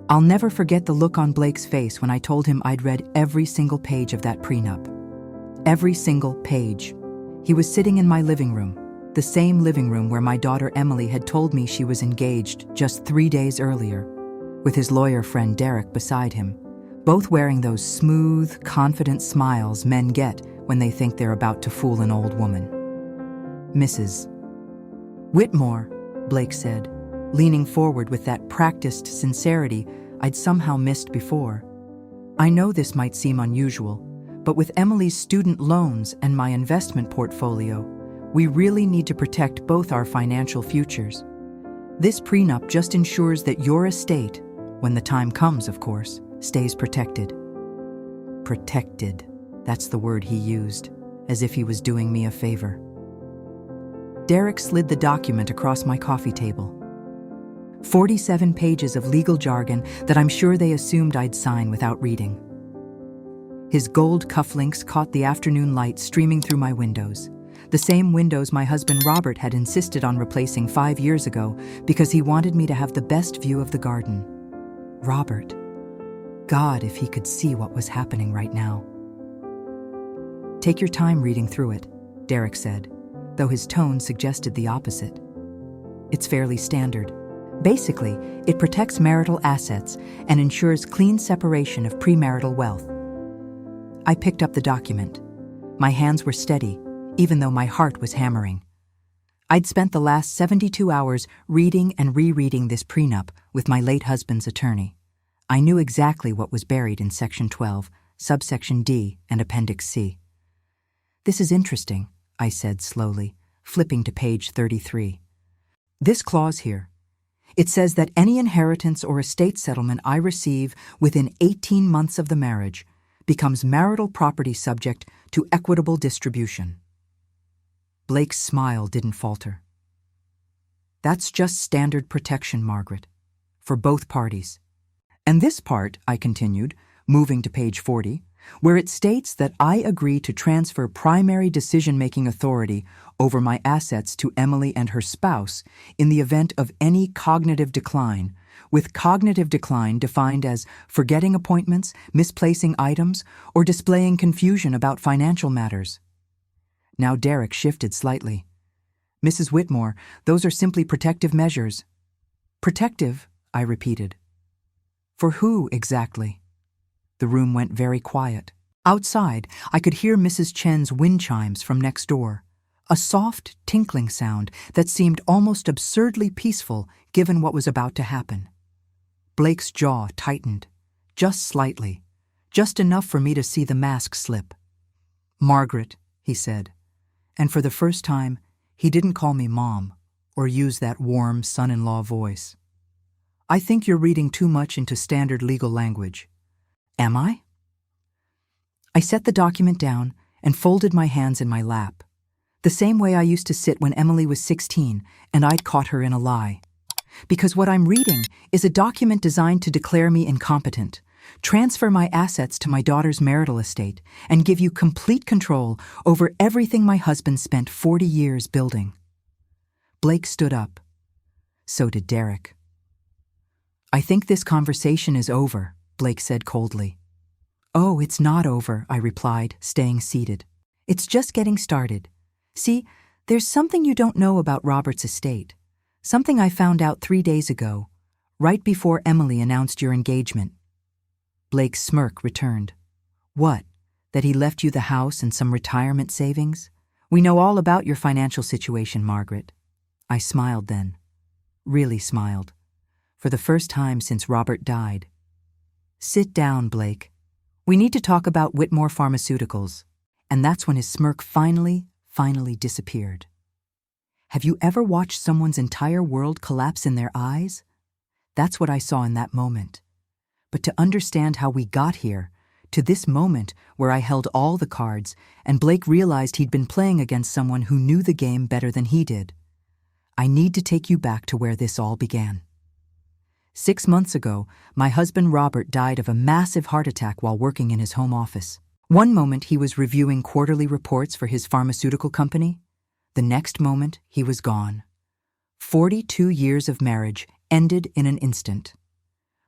I'll never forget the look on Blake's face when I told him I'd read every single page of that prenup. Every single page. He was sitting in my living room, the same living room where my daughter Emily had told me she was engaged just 3 days earlier, with his lawyer friend Derek beside him, both wearing those smooth, confident smiles men get when they think they're about to fool an old woman. Mrs. Whitmore, Blake said, leaning forward with that practiced sincerity I'd somehow missed before. I know this might seem unusual, but with Emily's student loans and my investment portfolio, we really need to protect both our financial futures. This prenup just ensures that your estate, when the time comes, of course, stays protected. Protected. That's the word he used, as if he was doing me a favor. Derek slid the document across my coffee table. 47 pages of legal jargon that I'm sure they assumed I'd sign without reading. His gold cufflinks caught the afternoon light streaming through my windows, the same windows my husband Robert had insisted on replacing 5 years ago because he wanted me to have the best view of the garden. Robert. God, if he could see what was happening right now. Take your time reading through it, Derek said, though his tone suggested the opposite. It's fairly standard. Basically, it protects marital assets and ensures clean separation of premarital wealth. I picked up the document. My hands were steady, even though my heart was hammering. I'd spent the last 72 hours reading and rereading this prenup with my late husband's attorney. I knew exactly what was buried in Section 12, Subsection D, and Appendix C. This is interesting, I said slowly, flipping to page 33. This clause here, it says that any inheritance or estate settlement I receive within 18 months of the marriage becomes marital property subject to equitable distribution. Blake's smile didn't falter. That's just standard protection, Margaret, for both parties. And this part, I continued, moving to page 40, where it states that I agree to transfer primary decision-making authority over my assets to Emily and her spouse in the event of any cognitive decline, with cognitive decline defined as forgetting appointments, misplacing items, or displaying confusion about financial matters. Now Derek shifted slightly. Mrs. Whitmore, those are simply protective measures. Protective, I repeated. For who exactly? The room went very quiet. Outside, I could hear Mrs. Chen's wind chimes from next door, a soft, tinkling sound that seemed almost absurdly peaceful given what was about to happen. Blake's jaw tightened, just slightly, just enough for me to see the mask slip. Margaret, he said, and for the first time, he didn't call me Mom or use that warm son-in-law voice. I think you're reading too much into standard legal language. Am I? I set the document down and folded my hands in my lap, the same way I used to sit when Emily was 16 and I'd caught her in a lie. Because what I'm reading is a document designed to declare me incompetent, transfer my assets to my daughter's marital estate, and give you complete control over everything my husband spent 40 years building. Blake stood up. So did Derek. I think this conversation is over, Blake said coldly. Oh, it's not over, I replied, staying seated. It's just getting started. See, there's something you don't know about Robert's estate. Something I found out 3 days ago, right before Emily announced your engagement. Blake's smirk returned. What? That he left you the house and some retirement savings? We know all about your financial situation, Margaret. I smiled then. Really smiled. For the first time since Robert died. Sit down, Blake. We need to talk about Whitmore Pharmaceuticals. And that's when his smirk finally disappeared. Have you ever watched someone's entire world collapse in their eyes? That's what I saw in that moment. But to understand how we got here, to this moment where I held all the cards and Blake realized he'd been playing against someone who knew the game better than he did, I need to take you back to where this all began. 6 months ago, my husband Robert died of a massive heart attack while working in his home office. One moment he was reviewing quarterly reports for his pharmaceutical company. The next moment he was gone. 42 years of marriage ended in an instant.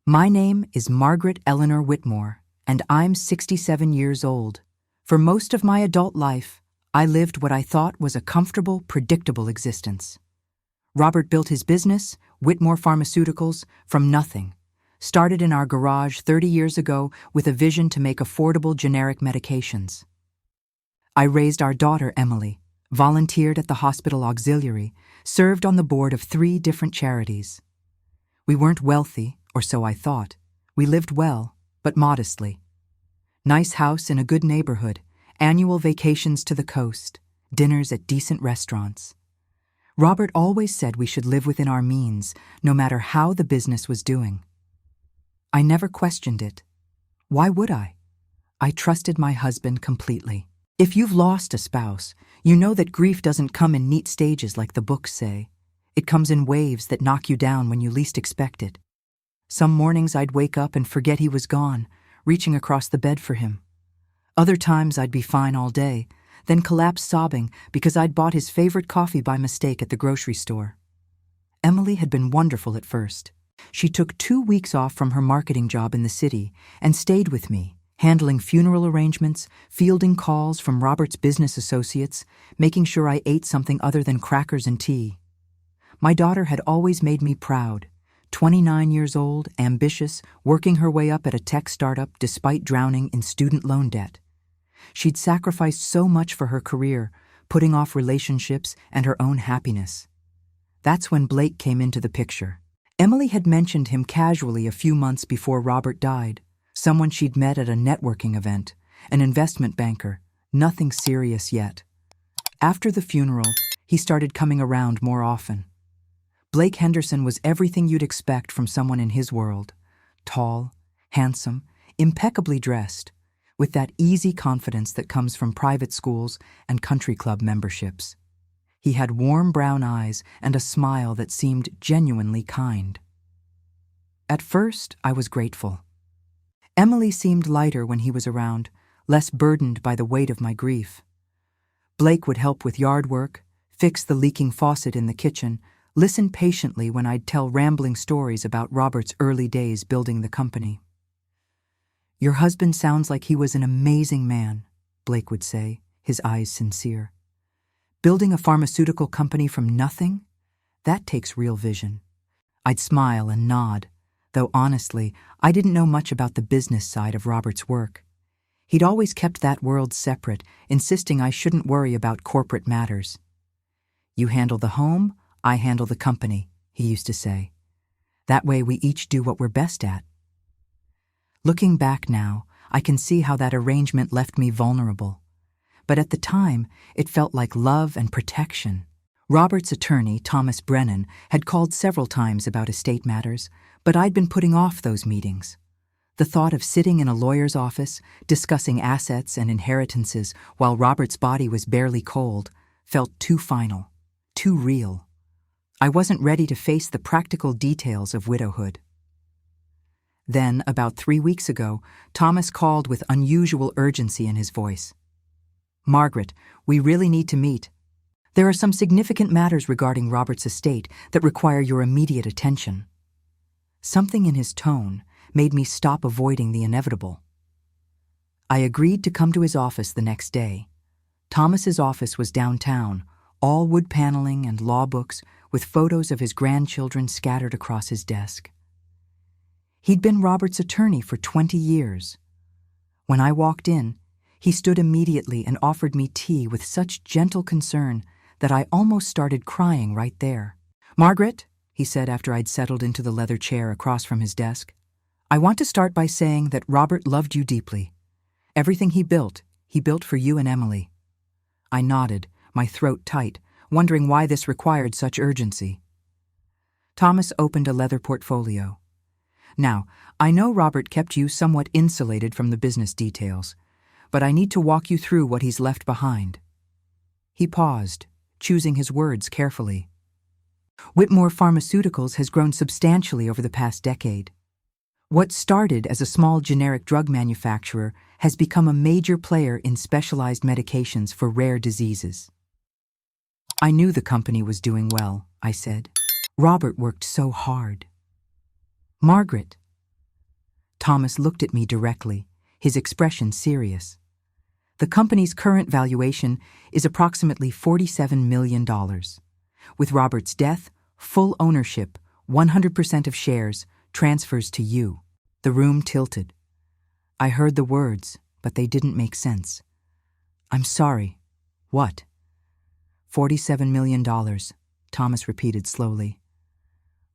My name is Margaret Eleanor Whitmore, and I'm 67 years old. For most of my adult life, I lived what I thought was a comfortable, predictable existence. Robert built his business, Whitmore Pharmaceuticals, from nothing. Started in our garage 30 years ago with a vision to make affordable generic medications. I raised our daughter, Emily, volunteered at the hospital auxiliary, served on the board of 3 different charities. We weren't wealthy, or so I thought. We lived well, but modestly. Nice house in a good neighborhood, annual vacations to the coast, dinners at decent restaurants. Robert always said we should live within our means, no matter how the business was doing. I never questioned it. Why would I? I trusted my husband completely. If you've lost a spouse, you know that grief doesn't come in neat stages like the books say. It comes in waves that knock you down when you least expect it. Some mornings I'd wake up and forget he was gone, reaching across the bed for him. Other times I'd be fine all day, then collapse sobbing because I'd bought his favorite coffee by mistake at the grocery store. Emily had been wonderful at first. She took 2 weeks off from her marketing job in the city and stayed with me, handling funeral arrangements, fielding calls from Robert's business associates, making sure I ate something other than crackers and tea. My daughter had always made me proud. 29 years old, ambitious, working her way up at a tech startup despite drowning in student loan debt. She'd sacrificed so much for her career, putting off relationships and her own happiness. That's when Blake came into the picture. Emily had mentioned him casually a few months before Robert died, someone she'd met at a networking event, an investment banker, nothing serious yet. After the funeral, he started coming around more often. Blake Henderson was everything you'd expect from someone in his world. Tall, handsome, impeccably dressed, with that easy confidence that comes from private schools and country club memberships. He had warm brown eyes and a smile that seemed genuinely kind. At first, I was grateful. Emily seemed lighter when he was around, less burdened by the weight of my grief. Blake would help with yard work, fix the leaking faucet in the kitchen, listen patiently when I'd tell rambling stories about Robert's early days building the company. "Your husband sounds like he was an amazing man," Blake would say, his eyes sincere. "Building a pharmaceutical company from nothing? That takes real vision." I'd smile and nod, though honestly, I didn't know much about the business side of Robert's work. He'd always kept that world separate, insisting I shouldn't worry about corporate matters. "You handle the home, I handle the company," he used to say. "That way we each do what we're best at." Looking back now, I can see how that arrangement left me vulnerable. But at the time, it felt like love and protection. Robert's attorney, Thomas Brennan, had called several times about estate matters, but I'd been putting off those meetings. The thought of sitting in a lawyer's office, discussing assets and inheritances while Robert's body was barely cold, felt too final, too real. I wasn't ready to face the practical details of widowhood. Then, about 3 weeks ago, Thomas called with unusual urgency in his voice. "Margaret, we really need to meet. There are some significant matters regarding Robert's estate that require your immediate attention." Something in his tone made me stop avoiding the inevitable. I agreed to come to his office the next day. Thomas's office was downtown, all wood paneling and law books, with photos of his grandchildren scattered across his desk. He'd been Robert's attorney for 20 years. When I walked in, he stood immediately and offered me tea with such gentle concern that I almost started crying right there. "Margaret," he said after I'd settled into the leather chair across from his desk, "I want to start by saying that Robert loved you deeply. Everything he built for you and Emily." I nodded, my throat tight, wondering why this required such urgency. Thomas opened a leather portfolio. "Now, I know Robert kept you somewhat insulated from the business details, but I need to walk you through what he's left behind." He paused, choosing his words carefully. "Whitmore Pharmaceuticals has grown substantially over the past decade. What started as a small generic drug manufacturer has become a major player in specialized medications for rare diseases." I knew the company was doing well, I said. Robert worked so hard. "Margaret, Thomas looked at me directly, his expression serious. The company's current valuation is approximately $47 million. With Robert's death, full ownership, 100% of shares, transfers to you. The room tilted. I heard the words, but they didn't make sense. I'm sorry. What? $47 million, Thomas repeated slowly.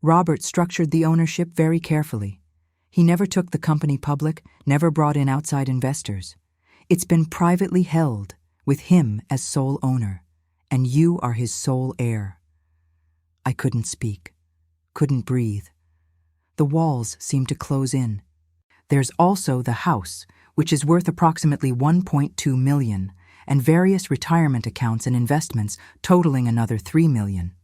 Robert structured the ownership very carefully. He never took the company public, never brought in outside investors. It's been privately held, with him as sole owner, and you are his sole heir. I couldn't speak, couldn't breathe. The walls seemed to close in. There's also the house, which is worth approximately $1.2 million, and various retirement accounts and investments totaling another $3 million.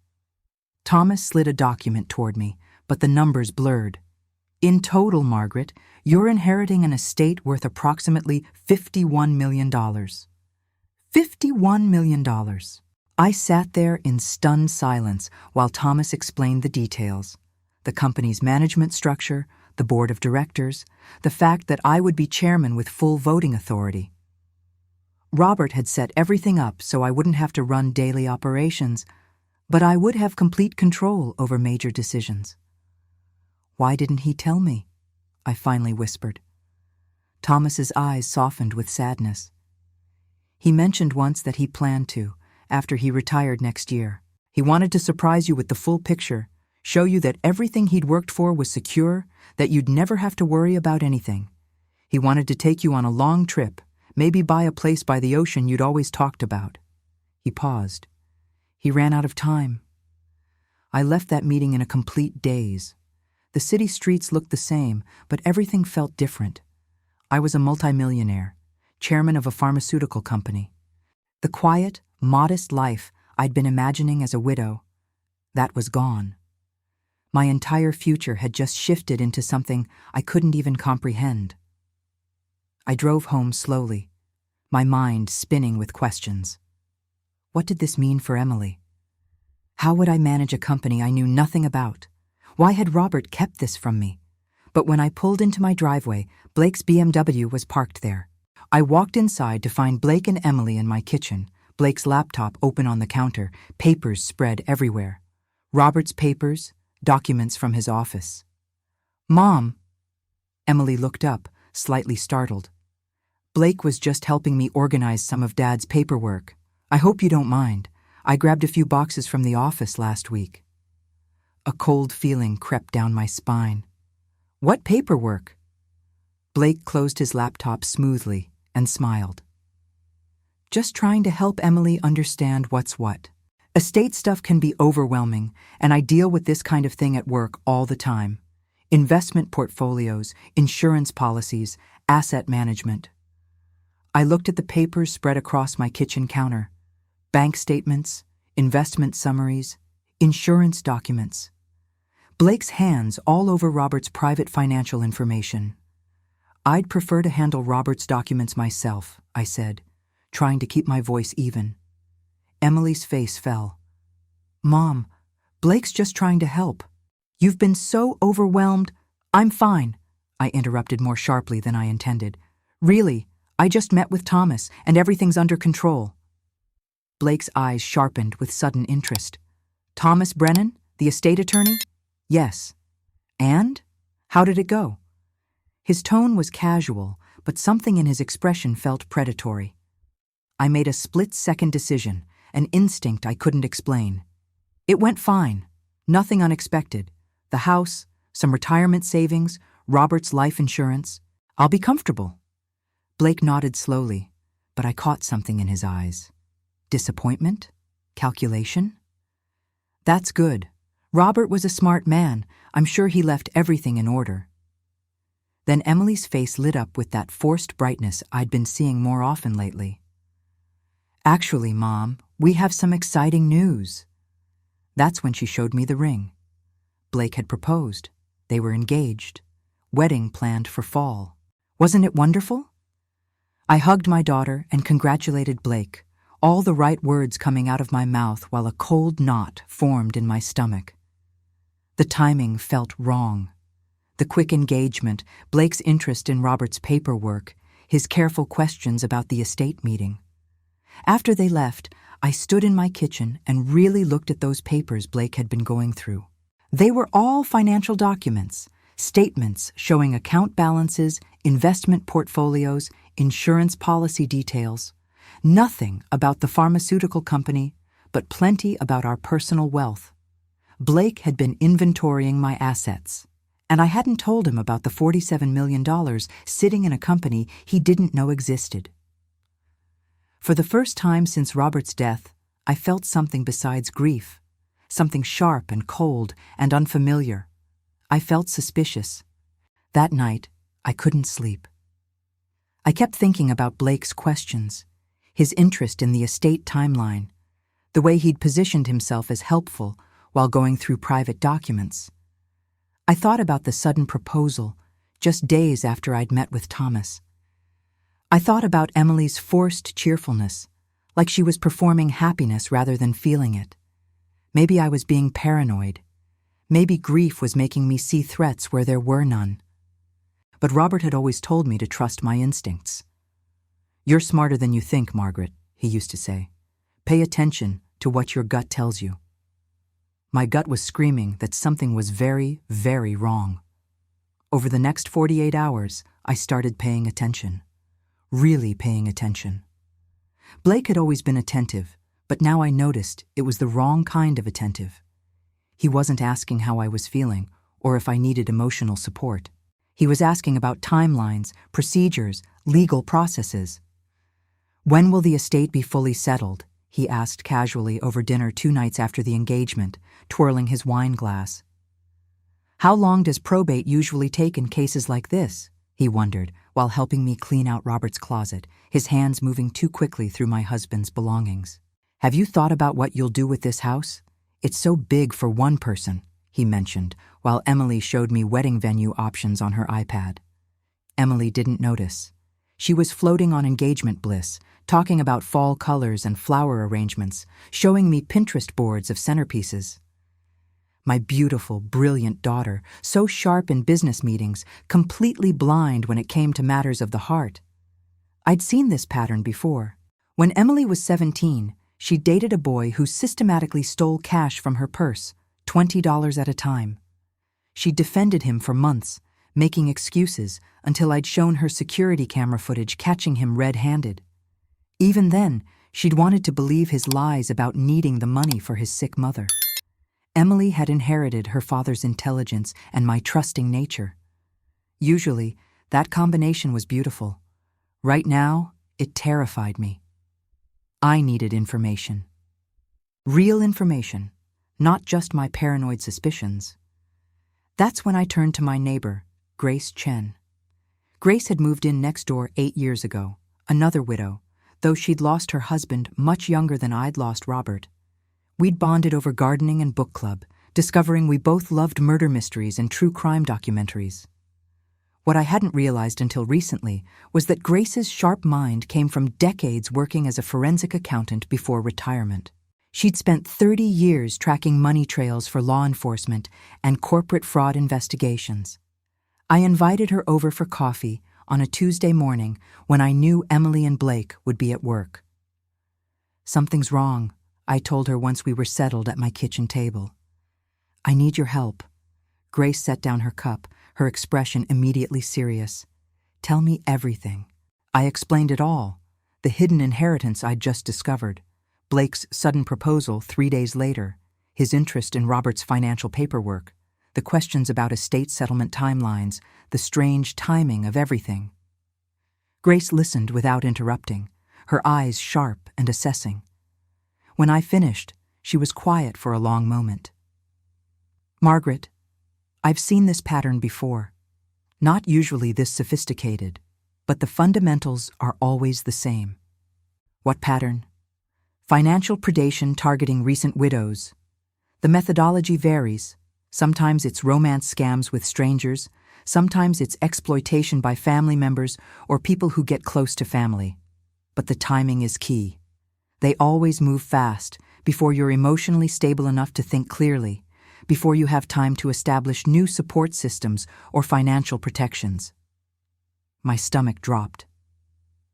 Thomas slid a document toward me, but the numbers blurred. In total, Margaret, you're inheriting an estate worth approximately $51 million. $51 million. I sat there in stunned silence while Thomas explained the details. The company's management structure, the board of directors, the fact that I would be chairman with full voting authority. Robert had set everything up so I wouldn't have to run daily operations, but I would have complete control over major decisions. Why didn't he tell me? I finally whispered. Thomas's eyes softened with sadness. He mentioned once that he planned to, after he retired next year. He wanted to surprise you with the full picture, show you that everything he'd worked for was secure, that you'd never have to worry about anything. He wanted to take you on a long trip, maybe buy a place by the ocean you'd always talked about. He paused. He ran out of time. I left that meeting in a complete daze. The city streets looked the same, but everything felt different. I was a multimillionaire, chairman of a pharmaceutical company. The quiet, modest life I'd been imagining as a widow, that was gone. My entire future had just shifted into something I couldn't even comprehend. I drove home slowly, my mind spinning with questions. What did this mean for Emily? How would I manage a company I knew nothing about? Why had Robert kept this from me? But when I pulled into my driveway, Blake's BMW was parked there. I walked inside to find Blake and Emily in my kitchen, Blake's laptop open on the counter, papers spread everywhere. Robert's papers, documents from his office. Mom! Emily looked up, slightly startled. Blake was just helping me organize some of Dad's paperwork. I hope you don't mind. I grabbed a few boxes from the office last week. A cold feeling crept down my spine. What paperwork? Blake closed his laptop smoothly and smiled. Just trying to help Emily understand what's what. Estate stuff can be overwhelming, and I deal with this kind of thing at work all the time. Investment portfolios, insurance policies, asset management. I looked at the papers spread across my kitchen counter. Bank statements, investment summaries, insurance documents. Blake's hands all over Robert's private financial information. I'd prefer to handle Robert's documents myself, I said, trying to keep my voice even. Emily's face fell. Mom, Blake's just trying to help. You've been so overwhelmed. I'm fine, I interrupted more sharply than I intended. Really, I just met with Thomas, and everything's under control. Blake's eyes sharpened with sudden interest. Thomas Brennan, the estate attorney? Yes. And? How did it go? His tone was casual, but something in his expression felt predatory. I made a split-second decision, an instinct I couldn't explain. It went fine. Nothing unexpected. The house, some retirement savings, Robert's life insurance. I'll be comfortable. Blake nodded slowly, but I caught something in his eyes. Disappointment? Calculation? That's good. Robert was a smart man. I'm sure he left everything in order. Then Emily's face lit up with that forced brightness I'd been seeing more often lately. Actually, Mom, we have some exciting news. That's when she showed me the ring. Blake had proposed. They were engaged. Wedding planned for fall. Wasn't it wonderful? I hugged my daughter and congratulated Blake, all the right words coming out of my mouth while a cold knot formed in my stomach. The timing felt wrong. The quick engagement, Blake's interest in Robert's paperwork, his careful questions about the estate meeting. After they left, I stood in my kitchen and really looked at those papers Blake had been going through. They were all financial documents, statements showing account balances, investment portfolios, insurance policy details. Nothing about the pharmaceutical company, but plenty about our personal wealth. Blake had been inventorying my assets, and I hadn't told him about the $47 million sitting in a company he didn't know existed. For the first time since Robert's death, I felt something besides grief, something sharp and cold and unfamiliar. I felt suspicious. That night, I couldn't sleep. I kept thinking about Blake's questions, his interest in the estate timeline, the way he'd positioned himself as helpful while going through private documents. I thought about the sudden proposal, just days after I'd met with Thomas. I thought about Emily's forced cheerfulness, like she was performing happiness rather than feeling it. Maybe I was being paranoid. Maybe grief was making me see threats where there were none. But Robert had always told me to trust my instincts. "You're smarter than you think, Margaret," he used to say. "Pay attention to what your gut tells you." My gut was screaming that something was very, very wrong. Over the next 48 hours, I started paying attention. Really paying attention. Blake had always been attentive, but now I noticed it was the wrong kind of attentive. He wasn't asking how I was feeling or if I needed emotional support. He was asking about timelines, procedures, legal processes. "When will the estate be fully settled?" he asked casually over dinner 2 nights after the engagement, twirling his wine glass. "How long does probate usually take in cases like this?" he wondered, while helping me clean out Robert's closet, his hands moving too quickly through my husband's belongings. "Have you thought about what you'll do with this house? It's so big for one person," he mentioned, while Emily showed me wedding venue options on her iPad. Emily didn't notice. She was floating on engagement bliss, talking about fall colors and flower arrangements, showing me Pinterest boards of centerpieces. My beautiful, brilliant daughter, so sharp in business meetings, completely blind when it came to matters of the heart. I'd seen this pattern before. When Emily was 17, she dated a boy who systematically stole cash from her purse, $20 at a time. She defended him for months, making excuses until I'd shown her security camera footage catching him red-handed. Even then, she'd wanted to believe his lies about needing the money for his sick mother. Emily had inherited her father's intelligence and my trusting nature. Usually, that combination was beautiful. Right now, it terrified me. I needed information. Real information, not just my paranoid suspicions. That's when I turned to my neighbor, Grace Chen. Grace had moved in next door 8 years ago, another widow, though she'd lost her husband much younger than I'd lost Robert. We'd bonded over gardening and book club, discovering we both loved murder mysteries and true crime documentaries. What I hadn't realized until recently was that Grace's sharp mind came from decades working as a forensic accountant before retirement. She'd spent 30 years tracking money trails for law enforcement and corporate fraud investigations. I invited her over for coffee on a Tuesday morning when I knew Emily and Blake would be at work. "Something's wrong," I told her once we were settled at my kitchen table. "I need your help." Grace set down her cup, her expression immediately serious. "Tell me everything." I explained it all, the hidden inheritance I'd just discovered, Blake's sudden proposal 3 days later, his interest in Robert's financial paperwork, the questions about estate settlement timelines, the strange timing of everything. Grace listened without interrupting, her eyes sharp and assessing. When I finished, she was quiet for a long moment. "Margaret, I've seen this pattern before. Not usually this sophisticated, but the fundamentals are always the same." "What pattern?" "Financial predation targeting recent widows. The methodology varies. Sometimes it's romance scams with strangers, sometimes it's exploitation by family members or people who get close to family. But the timing is key. They always move fast, before you're emotionally stable enough to think clearly, before you have time to establish new support systems or financial protections. My stomach dropped.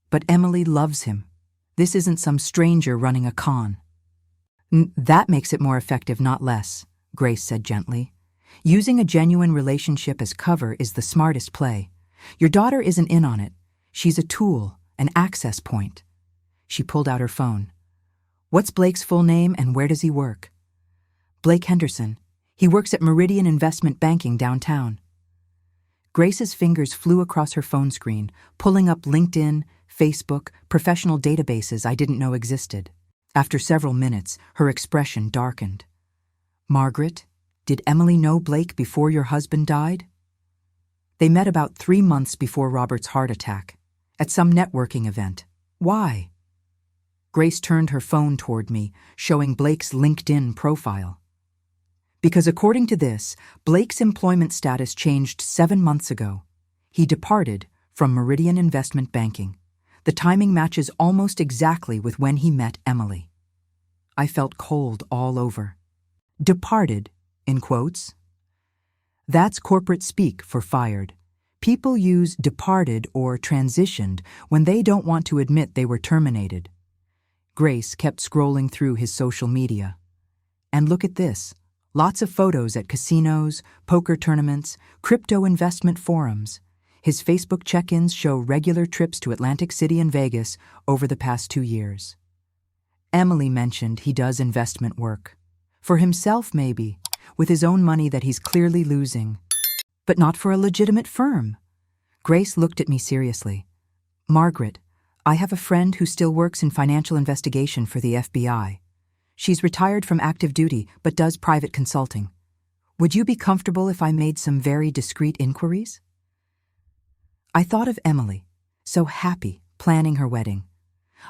But Emily loves him. This isn't some stranger running a con. That makes it more effective, not less, Grace said gently. Using a genuine relationship as cover is the smartest play. Your daughter isn't in on it. She's a tool, an access point. She pulled out her phone. What's Blake's full name and where does he work? Blake Henderson. He works at Meridian Investment Banking downtown. Grace's fingers flew across her phone screen, pulling up LinkedIn, Facebook, professional databases I didn't know existed. After several minutes, her expression darkened. Margaret, did Emily know Blake before your husband died? They met about 3 months before Robert's heart attack, at some networking event. Why? Grace turned her phone toward me, showing Blake's LinkedIn profile. Because according to this, Blake's employment status changed 7 months ago. He departed from Meridian Investment Banking. The timing matches almost exactly with when he met Emily. I felt cold all over. Departed, in quotes. That's corporate speak for fired. People use departed or transitioned when they don't want to admit they were terminated. Grace kept scrolling through his social media. And look at this. Lots of photos at casinos, poker tournaments, crypto investment forums. His Facebook check-ins show regular trips to Atlantic City and Vegas over the past 2 years. Emily mentioned he does investment work. For himself, maybe, with his own money that he's clearly losing. But not for a legitimate firm. Grace looked at me seriously. Margaret, I have a friend who still works in financial investigation for the FBI. She's retired from active duty, but does private consulting. Would you be comfortable if I made some very discreet inquiries? I thought of Emily, so happy, planning her wedding.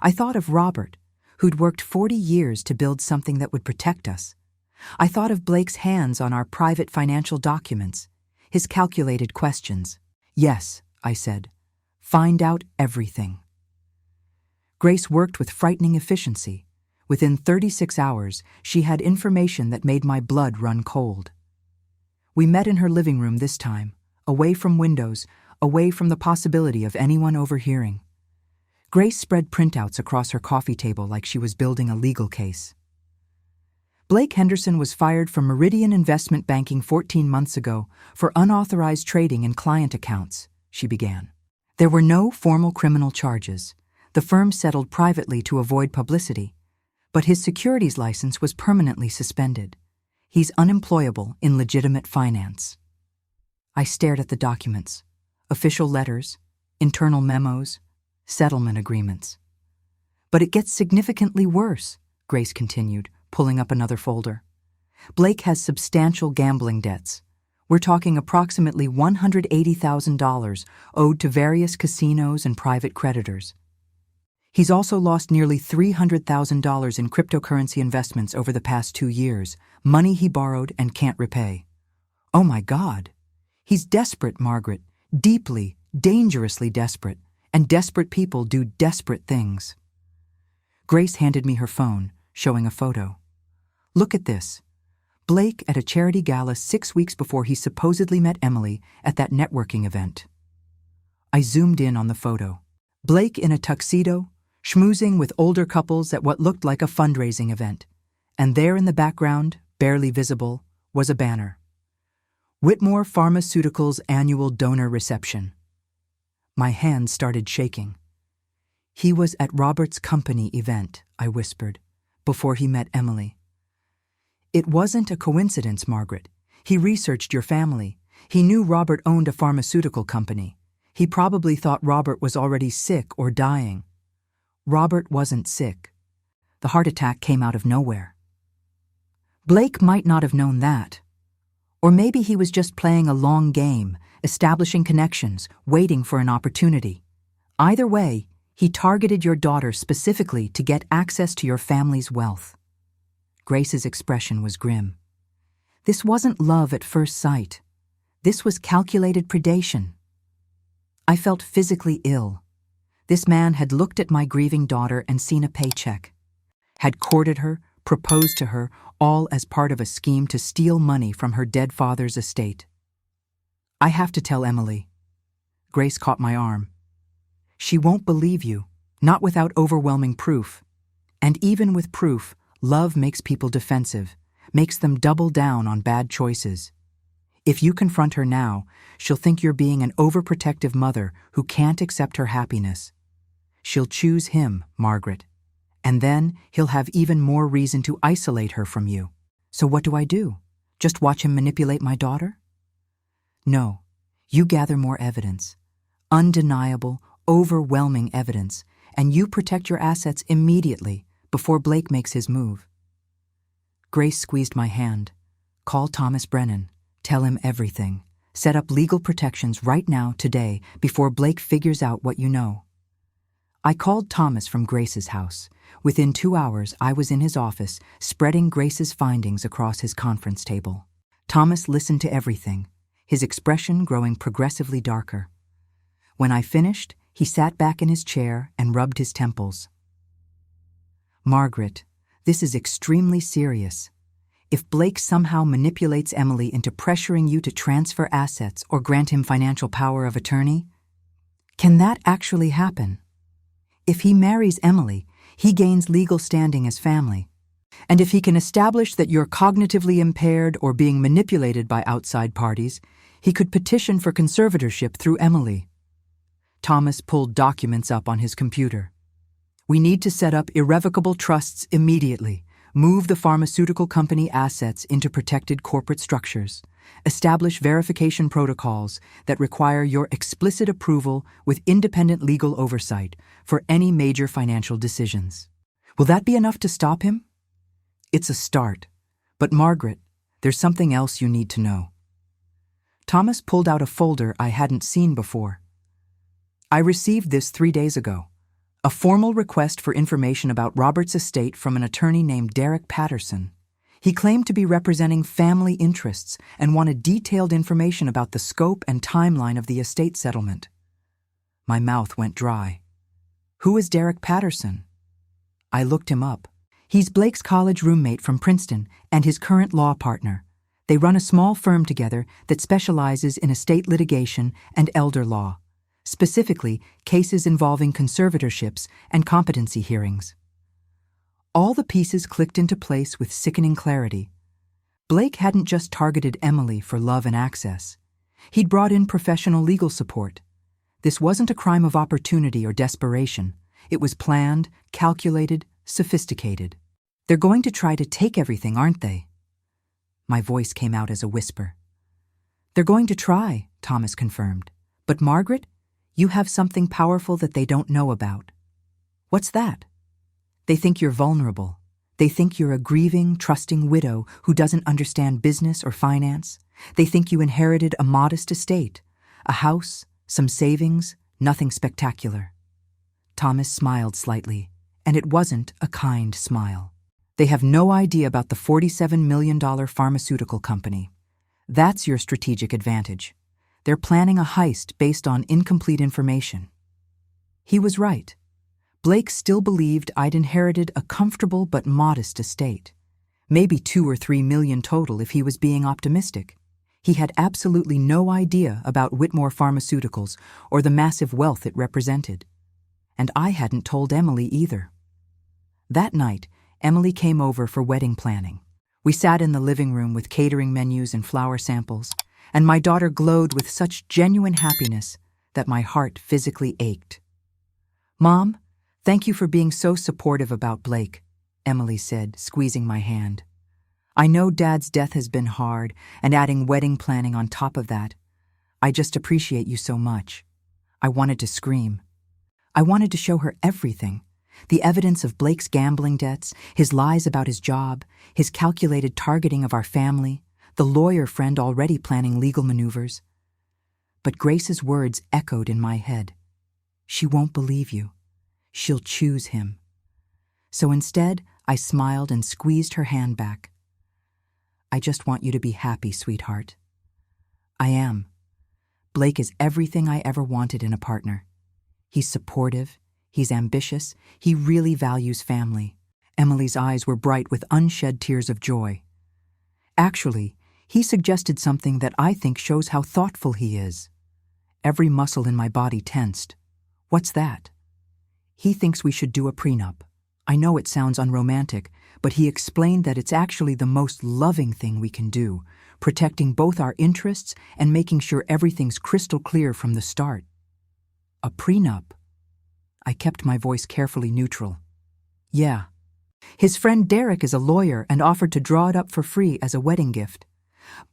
I thought of Robert, who'd worked 40 years to build something that would protect us. I thought of Blake's hands on our private financial documents, his calculated questions. Yes, I said. Find out everything. Grace worked with frightening efficiency. Within 36 hours, she had information that made my blood run cold. We met in her living room this time, away from windows, away from the possibility of anyone overhearing. Grace spread printouts across her coffee table like she was building a legal case. Blake Henderson was fired from Meridian Investment Banking 14 months ago for unauthorized trading in client accounts, she began. There were no formal criminal charges. The firm settled privately to avoid publicity. But his securities license was permanently suspended. He's unemployable in legitimate finance. I stared at the documents, official letters, internal memos, settlement agreements. But it gets significantly worse, Grace continued, pulling up another folder. Blake has substantial gambling debts. We're talking approximately $180,000 owed to various casinos and private creditors. He's also lost nearly $300,000 in cryptocurrency investments over the past 2 years, money he borrowed and can't repay. Oh my God. He's desperate, Margaret, deeply, dangerously desperate, and desperate people do desperate things. Grace handed me her phone, showing a photo. Look at this. Blake at a charity gala 6 weeks before he supposedly met Emily at that networking event. I zoomed in on the photo. Blake in a tuxedo, schmoozing with older couples at what looked like a fundraising event. And there in the background, barely visible, was a banner. Whitmore Pharmaceutical's annual donor reception. My hands started shaking. He was at Robert's company event, I whispered, before he met Emily. It wasn't a coincidence, Margaret. He researched your family. He knew Robert owned a pharmaceutical company. He probably thought Robert was already sick or dying. Robert wasn't sick. The heart attack came out of nowhere. Blake might not have known that. Or maybe he was just playing a long game, establishing connections, waiting for an opportunity. Either way, he targeted your daughter specifically to get access to your family's wealth. Grace's expression was grim. This wasn't love at first sight. This was calculated predation. I felt physically ill. This man had looked at my grieving daughter and seen a paycheck, had courted her, proposed to her, all as part of a scheme to steal money from her dead father's estate. I have to tell Emily. Grace caught my arm. She won't believe you, not without overwhelming proof. And even with proof, love makes people defensive, makes them double down on bad choices. If you confront her now, she'll think you're being an overprotective mother who can't accept her happiness. She'll choose him, Margaret. And then he'll have even more reason to isolate her from you. So what do I do? Just watch him manipulate my daughter? No, you gather more evidence. Undeniable, overwhelming evidence, and you protect your assets immediately before Blake makes his move. Grace squeezed my hand. Call Thomas Brennan. Tell him everything. Set up legal protections right now, today, before Blake figures out what you know. I called Thomas from Grace's house. Within 2 hours, I was in his office, spreading Grace's findings across his conference table. Thomas listened to everything, his expression growing progressively darker. When I finished, he sat back in his chair and rubbed his temples. Margaret, this is extremely serious. If Blake somehow manipulates Emily into pressuring you to transfer assets or grant him financial power of attorney, can that actually happen? If he marries Emily, he gains legal standing as family. And if he can establish that you're cognitively impaired or being manipulated by outside parties, he could petition for conservatorship through Emily. Thomas pulled documents up on his computer. We need to set up irrevocable trusts immediately, move the pharmaceutical company assets into protected corporate structures, establish verification protocols that require your explicit approval with independent legal oversight for any major financial decisions. Will that be enough to stop him? It's a start. But Margaret, there's something else you need to know. Thomas pulled out a folder I hadn't seen before. I received this 3 days ago. A formal request for information about Robert's estate from an attorney named Derek Patterson. He claimed to be representing family interests and wanted detailed information about the scope and timeline of the estate settlement. My mouth went dry. Who is Derek Patterson? I looked him up. He's Blake's college roommate from Princeton and his current law partner. They run a small firm together that specializes in estate litigation and elder law. Specifically, cases involving conservatorships and competency hearings. All the pieces clicked into place with sickening clarity. Blake hadn't just targeted Emily for love and access. He'd brought in professional legal support. This wasn't a crime of opportunity or desperation. It was planned, calculated, sophisticated. They're going to try to take everything, aren't they? My voice came out as a whisper. They're going to try, Thomas confirmed. But Margaret, you have something powerful that they don't know about. What's that? They think you're vulnerable. They think you're a grieving, trusting widow who doesn't understand business or finance. They think you inherited a modest estate, a house, some savings, nothing spectacular. Thomas smiled slightly, and it wasn't a kind smile. They have no idea about the $47 million pharmaceutical company. That's your strategic advantage. They're planning a heist based on incomplete information. He was right. Blake still believed I'd inherited a comfortable but modest estate. Maybe 2 or 3 million total if he was being optimistic. He had absolutely no idea about Whitmore Pharmaceuticals or the massive wealth it represented. And I hadn't told Emily either. That night, Emily came over for wedding planning. We sat in the living room with catering menus and flower samples, and my daughter glowed with such genuine happiness that my heart physically ached. Mom, thank you for being so supportive about Blake, Emily said, squeezing my hand. I know Dad's death has been hard, and adding wedding planning on top of that. I just appreciate you so much. I wanted to scream. I wanted to show her everything. The evidence of Blake's gambling debts, his lies about his job, his calculated targeting of our family, the lawyer friend already planning legal maneuvers. But Grace's words echoed in my head. She won't believe you. She'll choose him. So instead, I smiled and squeezed her hand back. I just want you to be happy, sweetheart. I am. Blake is everything I ever wanted in a partner. He's supportive, he's ambitious, he really values family. Emily's eyes were bright with unshed tears of joy. Actually, he suggested something that I think shows how thoughtful he is. Every muscle in my body tensed. What's that? He thinks we should do a prenup. I know it sounds unromantic, but he explained that it's actually the most loving thing we can do, protecting both our interests and making sure everything's crystal clear from the start. A prenup? I kept my voice carefully neutral. Yeah. His friend Derek is a lawyer and offered to draw it up for free as a wedding gift.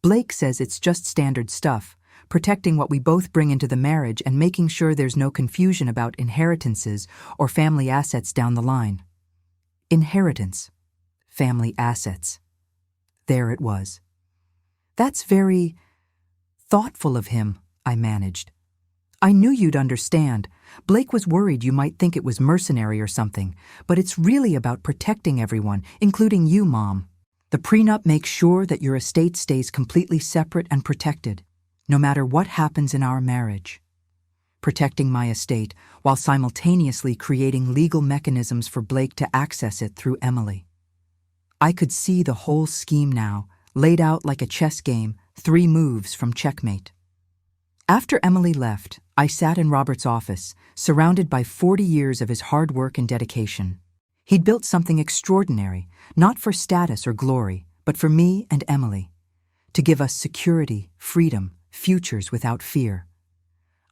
Blake says it's just standard stuff, protecting what we both bring into the marriage and making sure there's no confusion about inheritances or family assets down the line. Inheritance. Family assets. There it was. That's very thoughtful of him, I managed. I knew you'd understand. Blake was worried you might think it was mercenary or something, but it's really about protecting everyone, including you, Mom. The prenup makes sure that your estate stays completely separate and protected, no matter what happens in our marriage. Protecting my estate while simultaneously creating legal mechanisms for Blake to access it through Emily. I could see the whole scheme now, laid out like a chess game, 3 moves from checkmate. After Emily left, I sat in Robert's office, surrounded by 40 years of his hard work and dedication. He'd built something extraordinary, not for status or glory, but for me and Emily, to give us security, freedom, futures without fear.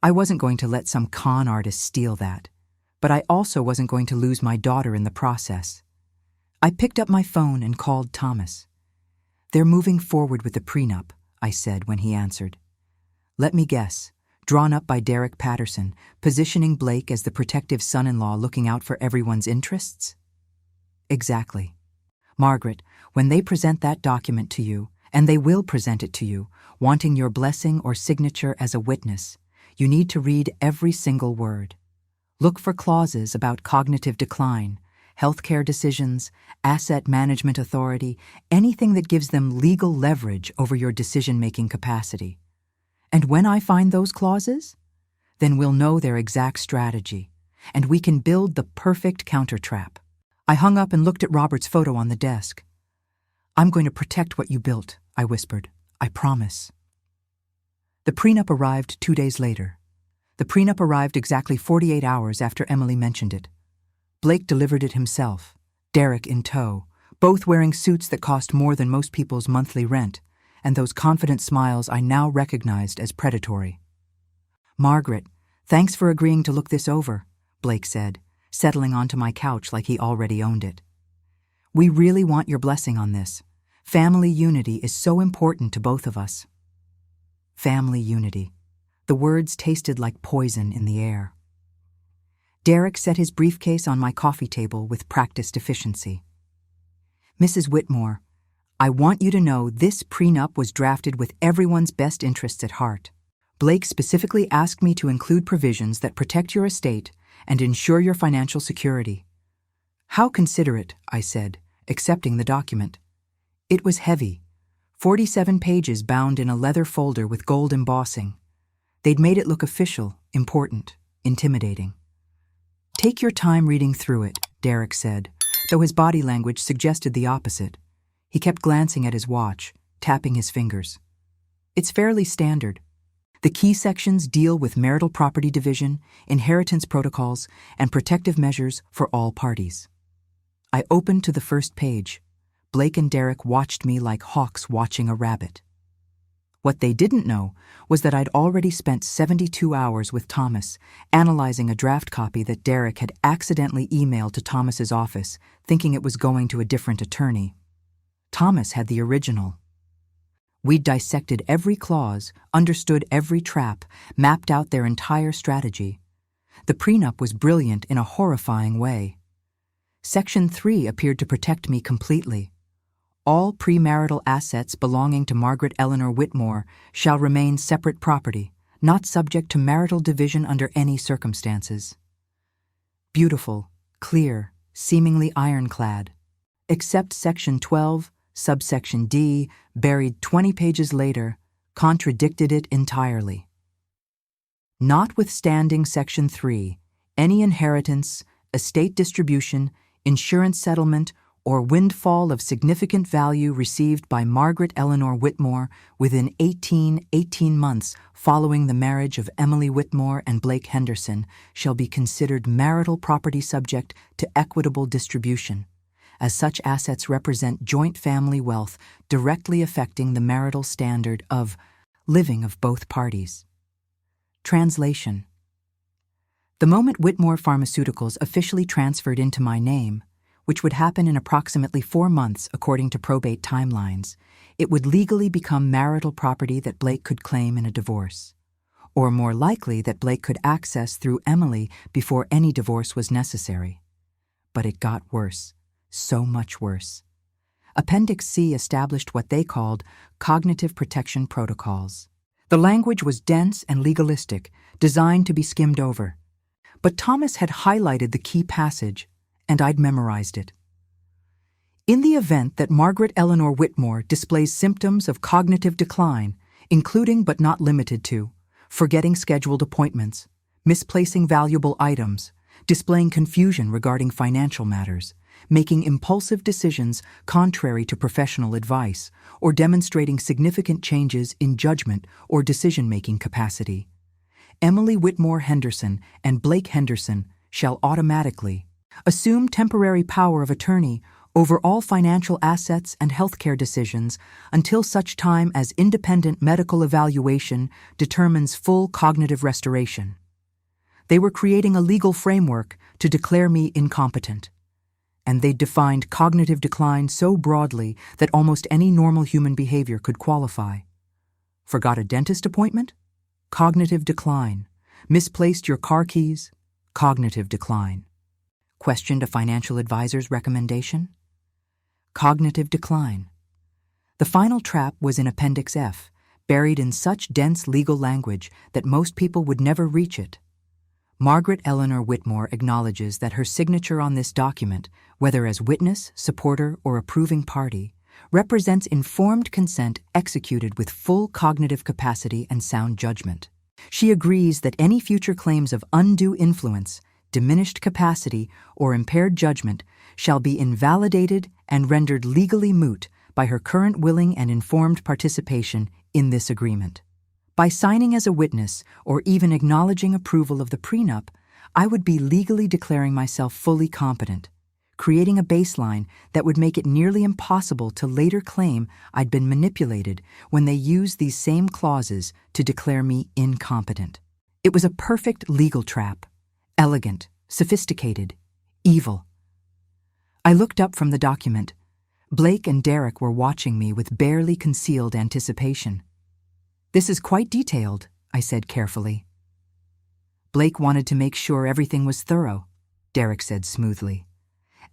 I wasn't going to let some con artist steal that, but I also wasn't going to lose my daughter in the process. I picked up my phone and called Thomas. "They're moving forward with the prenup," I said when he answered. "Let me guess, drawn up by Derek Patterson, positioning Blake as the protective son-in-law looking out for everyone's interests?" "Exactly. Margaret, when they present that document to you, and they will present it to you, wanting your blessing or signature as a witness, you need to read every single word. Look for clauses about cognitive decline, healthcare decisions, asset management authority, anything that gives them legal leverage over your decision-making capacity. And when I find those clauses, then we'll know their exact strategy, and we can build the perfect countertrap." I hung up and looked at Robert's photo on the desk. "I'm going to protect what you built," I whispered. "I promise." The prenup arrived 2 days later. The prenup arrived exactly 48 hours after Emily mentioned it. Blake delivered it himself, Derek in tow, both wearing suits that cost more than most people's monthly rent, and those confident smiles I now recognized as predatory. "Margaret, thanks for agreeing to look this over," Blake said, settling onto my couch like he already owned it. "We really want your blessing on this. Family unity is so important to both of us." Family unity. The words tasted like poison in the air. Derek set his briefcase on my coffee table with practiced efficiency. "Mrs. Whitmore, I want you to know this prenup was drafted with everyone's best interests at heart. Blake specifically asked me to include provisions that protect your estate and ensure your financial security." "How considerate," I said, accepting the document. It was heavy, 47 pages bound in a leather folder with gold embossing. They'd made it look official, important, intimidating. "Take your time reading through it," Derek said, though his body language suggested the opposite. He kept glancing at his watch, tapping his fingers. "It's fairly standard. The key sections deal with marital property division, inheritance protocols, and protective measures for all parties." I opened to the first page. Blake and Derek watched me like hawks watching a rabbit. What they didn't know was that I'd already spent 72 hours with Thomas, analyzing a draft copy that Derek had accidentally emailed to Thomas's office, thinking it was going to a different attorney. Thomas had the original. We'd dissected every clause, understood every trap, mapped out their entire strategy. The prenup was brilliant in a horrifying way. Section 3 appeared to protect me completely. All premarital assets belonging to Margaret Eleanor Whitmore shall remain separate property, not subject to marital division under any circumstances. Beautiful, clear, seemingly ironclad. Except Section 12, subsection D, buried 20 pages later, contradicted it entirely. Notwithstanding Section 3, any inheritance, estate distribution, insurance settlement, or windfall of significant value received by Margaret Eleanor Whitmore within 18 months following the marriage of Emily Whitmore and Blake Henderson shall be considered marital property subject to equitable distribution, as such assets represent joint family wealth directly affecting the marital standard of living of both parties. Translation. The moment Whitmore Pharmaceuticals officially transferred into my name, which would happen in approximately 4 months according to probate timelines, it would legally become marital property that Blake could claim in a divorce, or more likely that Blake could access through Emily before any divorce was necessary. But it got worse, so much worse. Appendix C established what they called cognitive protection protocols. The language was dense and legalistic, designed to be skimmed over. But Thomas had highlighted the key passage, and I'd memorized it. In the event that Margaret Eleanor Whitmore displays symptoms of cognitive decline, including but not limited to forgetting scheduled appointments, misplacing valuable items, displaying confusion regarding financial matters, making impulsive decisions contrary to professional advice, or demonstrating significant changes in judgment or decision-making capacity, Emily Whitmore Henderson and Blake Henderson shall automatically assume temporary power of attorney over all financial assets and healthcare decisions until such time as independent medical evaluation determines full cognitive restoration. They were creating a legal framework to declare me incompetent, and they defined cognitive decline so broadly that almost any normal human behavior could qualify. Forgot a dentist appointment? Cognitive decline. Misplaced your car keys? Cognitive decline. Questioned a financial advisor's recommendation? Cognitive decline. The final trap was in Appendix F, buried in such dense legal language that most people would never reach it. Margaret Eleanor Whitmore acknowledges that her signature on this document, whether as witness, supporter, or approving party, represents informed consent executed with full cognitive capacity and sound judgment. She agrees that any future claims of undue influence, diminished capacity, or impaired judgment shall be invalidated and rendered legally moot by her current willing and informed participation in this agreement. By signing as a witness or even acknowledging approval of the prenup, I would be legally declaring myself fully competent, creating a baseline that would make it nearly impossible to later claim I'd been manipulated when they used these same clauses to declare me incompetent. It was a perfect legal trap, elegant, sophisticated, evil. I looked up from the document. Blake and Derek were watching me with barely concealed anticipation. "This is quite detailed," I said carefully. Blake wanted to make sure everything was thorough, Derek said smoothly.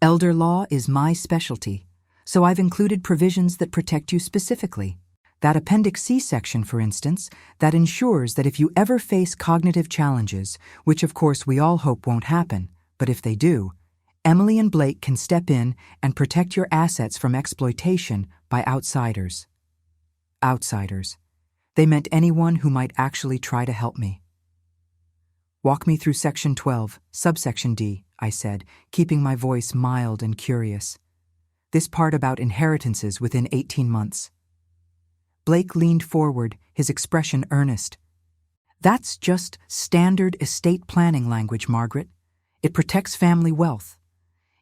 "Elder law is my specialty, so I've included provisions that protect you specifically. That Appendix C section, for instance, that ensures that if you ever face cognitive challenges, which of course we all hope won't happen, but if they do, Emily and Blake can step in and protect your assets from exploitation by outsiders." Outsiders. They meant anyone who might actually try to help me. "Walk me through Section 12, subsection D," I said, keeping my voice mild and curious. "This part about inheritances within 18 months. Blake leaned forward, his expression earnest. "That's just standard estate planning language, Margaret. It protects family wealth.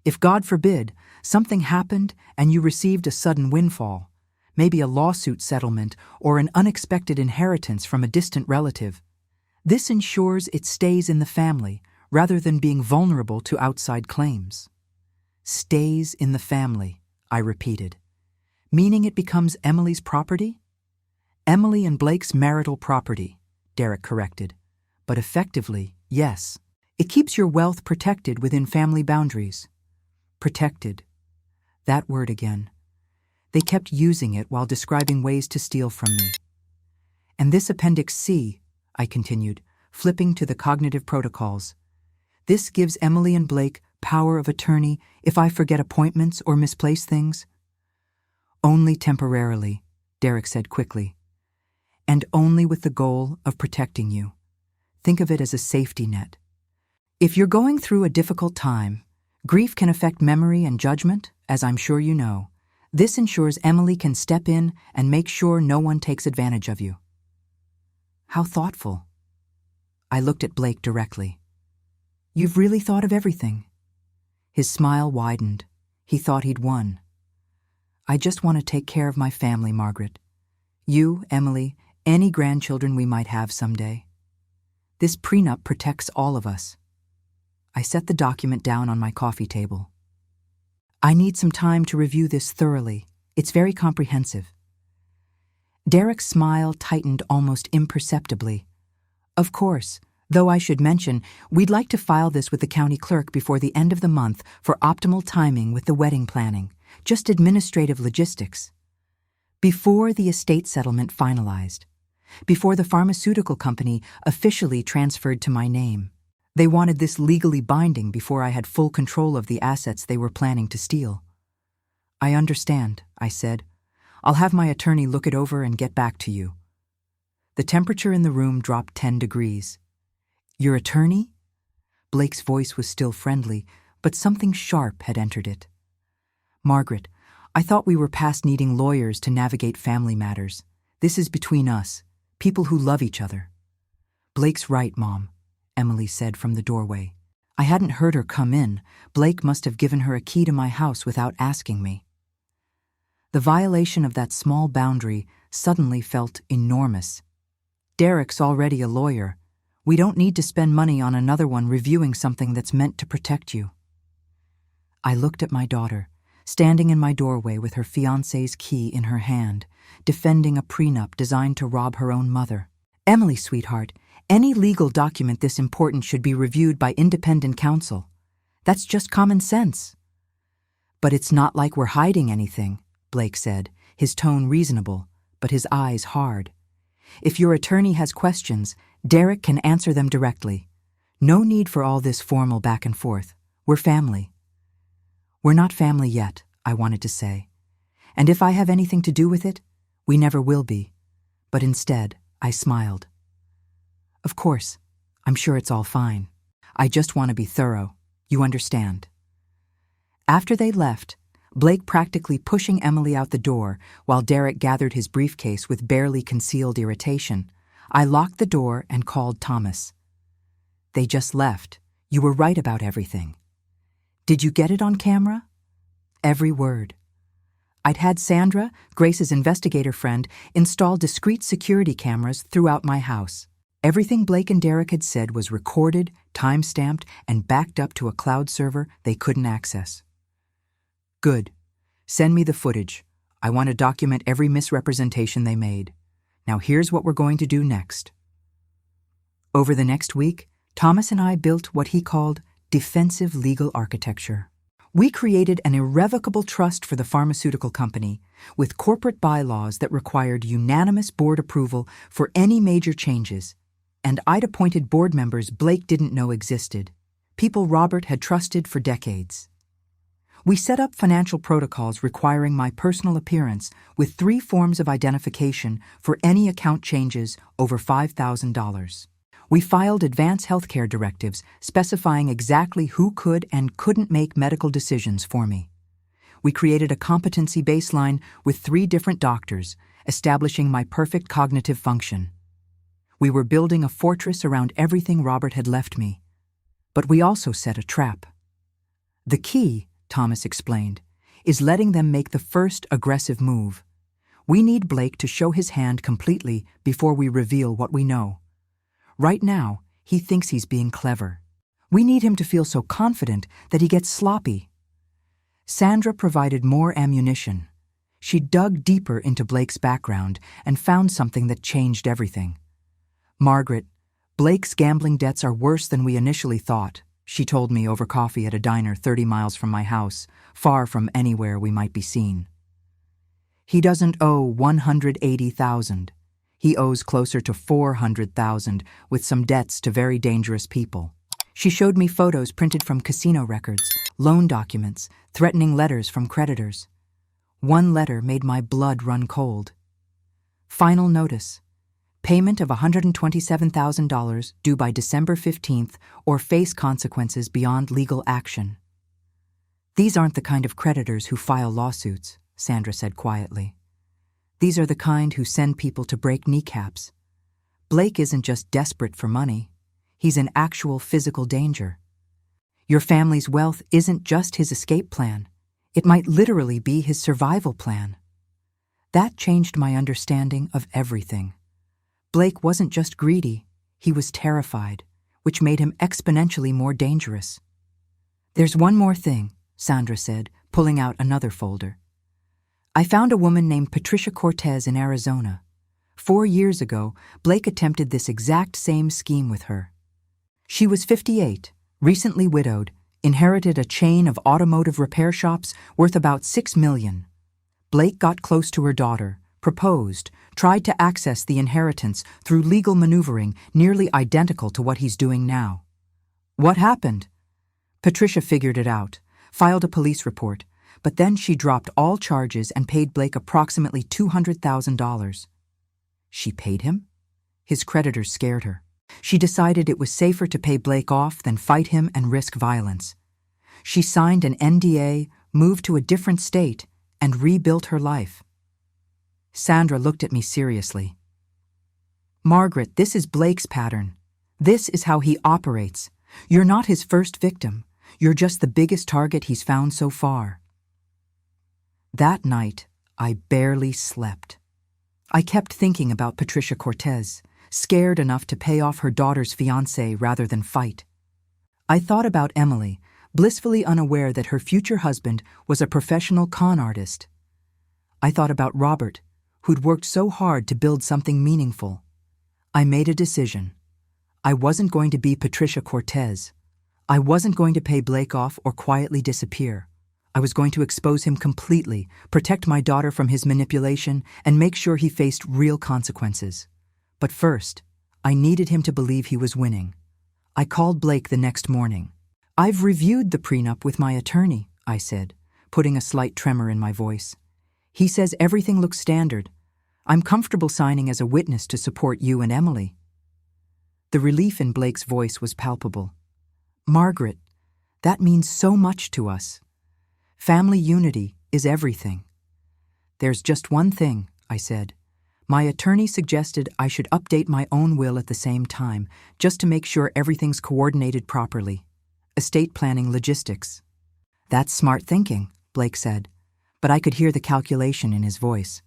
If, God forbid, something happened and you received a sudden windfall, maybe a lawsuit settlement or an unexpected inheritance from a distant relative, this ensures it stays in the family rather than being vulnerable to outside claims." "Stays in the family," I repeated. "Meaning it becomes Emily's property?" "Emily and Blake's marital property," Derek corrected. "But effectively, yes. It keeps your wealth protected within family boundaries." Protected. That word again. They kept using it while describing ways to steal from me. "And this Appendix C," I continued, flipping to the cognitive protocols. "This gives Emily and Blake power of attorney if I forget appointments or misplace things?" "Only temporarily," Derek said quickly. "And only with the goal of protecting you. Think of it as a safety net. If you're going through a difficult time, grief can affect memory and judgment, as I'm sure you know, this ensures Emily can step in and make sure no one takes advantage of you." How thoughtful. I looked at Blake directly. "You've really thought of everything." His smile widened. He thought he'd won. "I just want to take care of my family, Margaret. You, Emily, any grandchildren we might have someday. This prenup protects all of us." I set the document down on my coffee table. "I need some time to review this thoroughly. It's very comprehensive." Derek's smile tightened almost imperceptibly. "Of course, though I should mention, we'd like to file this with the county clerk before the end of the month for optimal timing with the wedding planning, just administrative logistics. Before the estate settlement finalized, before the pharmaceutical company officially transferred to my name. They wanted this legally binding before I had full control of the assets they were planning to steal." "I understand," I said. "I'll have my attorney look it over and get back to you." The temperature in the room dropped 10 degrees. "Your attorney?" Blake's voice was still friendly, but something sharp had entered it. "Margaret, I thought we were past needing lawyers to navigate family matters. This is between us, people who love each other." "Blake's right, Mom," Emily said from the doorway. I hadn't heard her come in. Blake must have given her a key to my house without asking me. The violation of that small boundary suddenly felt enormous. Derek's already a lawyer. We don't need to spend money on another one reviewing something that's meant to protect you. I looked at my daughter, standing in my doorway with her fiancé's key in her hand, defending a prenup designed to rob her own mother. "Emily, sweetheart, any legal document this important should be reviewed by independent counsel. That's just common sense." "But it's not like we're hiding anything," Blake said, his tone reasonable, but his eyes hard. "If your attorney has questions, Derek can answer them directly. No need for all this formal back and forth. We're family." "We're not family yet," I wanted to say. "And if I have anything to do with it, we never will be." But instead, I smiled. "Of course, I'm sure it's all fine. I just want to be thorough. You understand." After they left, Blake practically pushing Emily out the door while Derek gathered his briefcase with barely concealed irritation, I locked the door and called Thomas. "They just left. You were right about everything." "Did you get it on camera?" "Every word." I'd had Sandra, Grace's investigator friend, install discrete security cameras throughout my house. Everything Blake and Derek had said was recorded, time-stamped, and backed up to a cloud server they couldn't access. "Good. Send me the footage. I want to document every misrepresentation they made. Now here's what we're going to do next." Over the next week, Thomas and I built what he called defensive legal architecture. We created an irrevocable trust for the pharmaceutical company, with corporate bylaws that required unanimous board approval for any major changes, and I'd appointed board members Blake didn't know existed, people Robert had trusted for decades. We set up financial protocols requiring my personal appearance with 3 forms of identification for any account changes over $5,000. We filed advance healthcare directives specifying exactly who could and couldn't make medical decisions for me. We created a competency baseline with 3 different doctors, establishing my perfect cognitive function. We were building a fortress around everything Robert had left me. But we also set a trap. "The key," Thomas explained, "is letting them make the first aggressive move. We need Blake to show his hand completely before we reveal what we know. Right now, he thinks he's being clever. We need him to feel so confident that he gets sloppy." Sandra provided more ammunition. She dug deeper into Blake's background and found something that changed everything. "Margaret, Blake's gambling debts are worse than we initially thought," she told me over coffee at a diner 30 miles from my house, far from anywhere we might be seen. "He doesn't owe $180,000. He owes closer to $400,000 with some debts to very dangerous people." She showed me photos printed from casino records, loan documents, threatening letters from creditors. One letter made my blood run cold. "Final notice. Payment of $127,000 due by December 15th or face consequences beyond legal action." These aren't the kind of creditors who file lawsuits, Sandra said quietly. These are the kind who send people to break kneecaps. Blake isn't just desperate for money. He's in actual physical danger. Your family's wealth isn't just his escape plan. It might literally be his survival plan. That changed my understanding of everything. Blake wasn't just greedy, he was terrified, which made him exponentially more dangerous. There's one more thing, Sandra said, pulling out another folder. I found a woman named Patricia Cortez in Arizona. 4 years ago, Blake attempted this exact same scheme with her. She was 58, recently widowed, inherited a chain of automotive repair shops worth about $6 million. Blake got close to her daughter, proposed, tried to access the inheritance through legal maneuvering nearly identical to what he's doing now. What happened? Patricia figured it out, filed a police report, but then she dropped all charges and paid Blake approximately $200,000. She paid him? His creditors scared her. She decided it was safer to pay Blake off than fight him and risk violence. She signed an NDA, moved to a different state, and rebuilt her life. Sandra looked at me seriously. Margaret, this is Blake's pattern. This is how he operates. You're not his first victim. You're just the biggest target he's found so far. That night, I barely slept. I kept thinking about Patricia Cortez, scared enough to pay off her daughter's fiancé rather than fight. I thought about Emily, blissfully unaware that her future husband was a professional con artist. I thought about Robert, who'd worked so hard to build something meaningful. I made a decision. I wasn't going to be Patricia Cortez. I wasn't going to pay Blake off or quietly disappear. I was going to expose him completely, protect my daughter from his manipulation, and make sure he faced real consequences. But first, I needed him to believe he was winning. I called Blake the next morning. I've reviewed the prenup with my attorney, I said, putting a slight tremor in my voice. He says everything looks standard. I'm comfortable signing as a witness to support you and Emily. The relief in Blake's voice was palpable. Margaret, that means so much to us. Family unity is everything. There's just one thing, I said. My attorney suggested I should update my own will at the same time, just to make sure everything's coordinated properly. Estate planning logistics. That's smart thinking, Blake said, but I could hear the calculation in his voice.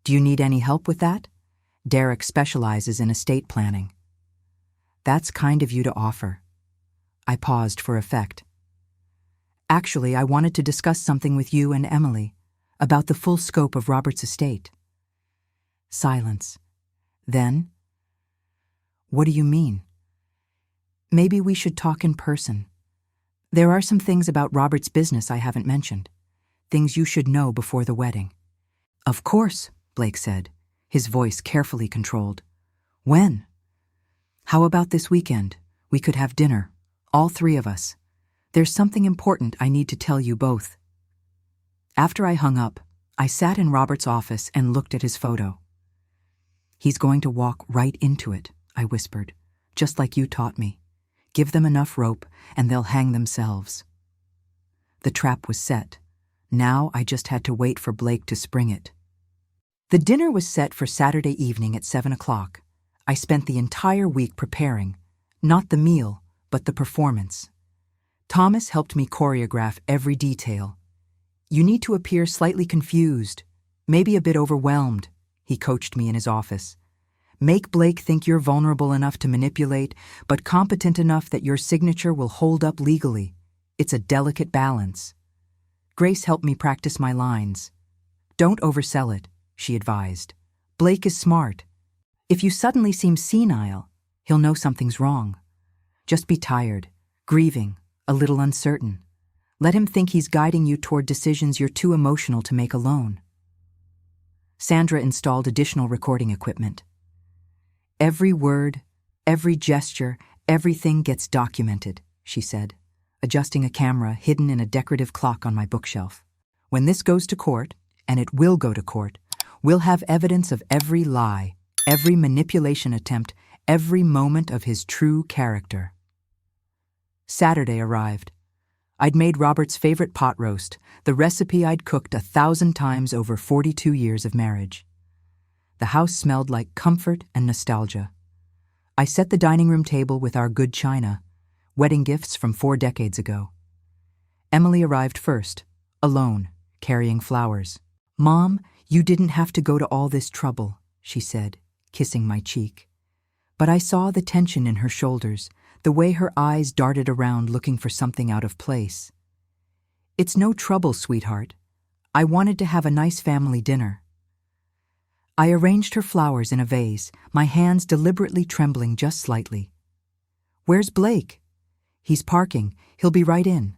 Do you need any help with that? Derek specializes in estate planning. That's kind of you to offer. I paused for effect. Actually, I wanted to discuss something with you and Emily about the full scope of Robert's estate. Silence. Then, what do you mean? Maybe we should talk in person. There are some things about Robert's business I haven't mentioned. Things you should know before the wedding. Of course, Blake said, his voice carefully controlled. When? How about this weekend? We could have dinner, all three of us. There's something important I need to tell you both. After I hung up, I sat in Robert's office and looked at his photo. He's going to walk right into it, I whispered, just like you taught me. Give them enough rope and they'll hang themselves. The trap was set. Now I just had to wait for Blake to spring it. The dinner was set for Saturday evening at 7 o'clock. I spent the entire week preparing, not the meal, but the performance. Thomas helped me choreograph every detail. You need to appear slightly confused, maybe a bit overwhelmed, he coached me in his office. Make Blake think you're vulnerable enough to manipulate, but competent enough that your signature will hold up legally. It's a delicate balance. Grace helped me practice my lines. Don't oversell it, she advised. Blake is smart. If you suddenly seem senile, he'll know something's wrong. Just be tired, grieving, a little uncertain. Let him think he's guiding you toward decisions you're too emotional to make alone. Sandra installed additional recording equipment. Every word, every gesture, everything gets documented, she said, adjusting a camera hidden in a decorative clock on my bookshelf. When this goes to court, and it will go to court, we'll have evidence of every lie, every manipulation attempt, every moment of his true character. Saturday arrived. I'd made Robert's favorite pot roast, the recipe I'd cooked 1,000 times over 42 years of marriage. The house smelled like comfort and nostalgia. I set the dining room table with our good china, wedding gifts from 4 decades ago. Emily arrived first, alone, carrying flowers. "Mom, you didn't have to go to all this trouble," she said, kissing my cheek. But I saw the tension in her shoulders, the way her eyes darted around looking for something out of place. "It's no trouble, sweetheart. I wanted to have a nice family dinner." I arranged her flowers in a vase, my hands deliberately trembling just slightly. "Where's Blake?" "He's parking. He'll be right in."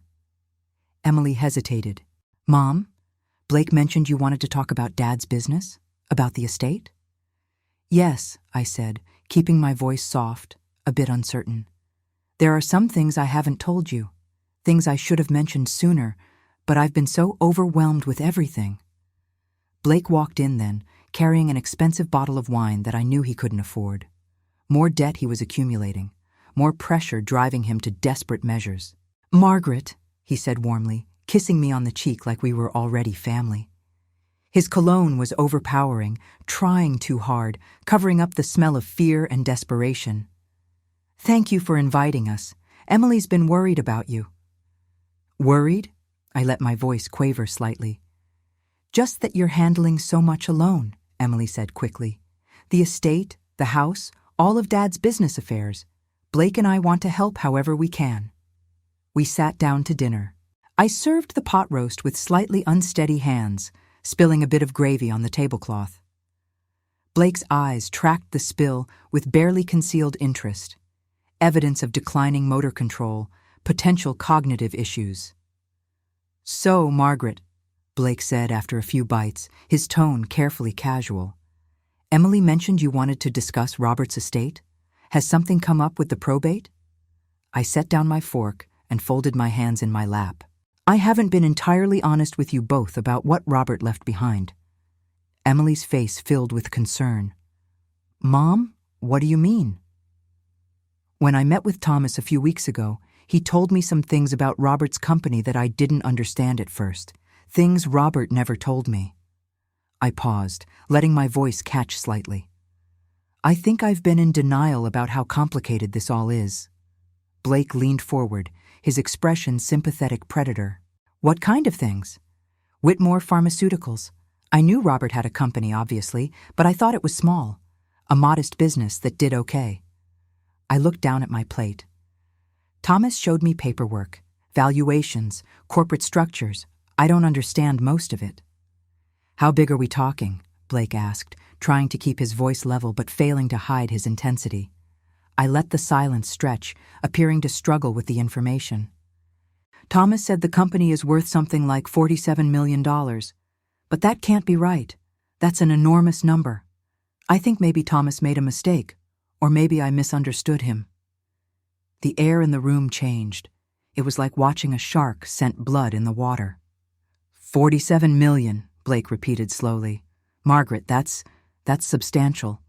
Emily hesitated. "Mom, Blake mentioned you wanted to talk about Dad's business? About the estate?" "Yes," I said, keeping my voice soft, a bit uncertain. "There are some things I haven't told you, things I should have mentioned sooner, but I've been so overwhelmed with everything." Blake walked in then, carrying an expensive bottle of wine that I knew he couldn't afford. More debt he was accumulating, more pressure driving him to desperate measures. "Margaret," he said warmly, kissing me on the cheek like we were already family. His cologne was overpowering, trying too hard, covering up the smell of fear and desperation. "Thank you for inviting us. Emily's been worried about you." "Worried?" I let my voice quaver slightly. "Just that you're handling so much alone," Emily said quickly. "The estate, the house, all of Dad's business affairs. Blake and I want to help however we can." We sat down to dinner. I served the pot roast with slightly unsteady hands, spilling a bit of gravy on the tablecloth. Blake's eyes tracked the spill with barely concealed interest, evidence of declining motor control, potential cognitive issues. "So, Margaret," Blake said after a few bites, his tone carefully casual, "Emily mentioned you wanted to discuss Robert's estate? Has something come up with the probate?" I set down my fork and folded my hands in my lap. "I haven't been entirely honest with you both about what Robert left behind." Emily's face filled with concern. "Mom, what do you mean?" "When I met with Thomas a few weeks ago, he told me some things about Robert's company that I didn't understand at first, things Robert never told me." I paused, letting my voice catch slightly. "I think I've been in denial about how complicated this all is." Blake leaned forward, his expression sympathetic predator. "What kind of things?" "Whitmore Pharmaceuticals. I knew Robert had a company, obviously, but I thought it was small. A modest business that did okay." I looked down at my plate. Thomas showed me paperwork, valuations, corporate structures. I don't understand most of it. "How big are we talking?" Blake asked, trying to keep his voice level but failing to hide his intensity. I let the silence stretch, appearing to struggle with the information. "Thomas said the company is worth something like $47 million. But that can't be right. That's an enormous number. I think maybe Thomas made a mistake, or maybe I misunderstood him." The air in the room changed. It was like watching a shark scent blood in the water. $47 million, Blake repeated slowly. "Margaret, that's substantial."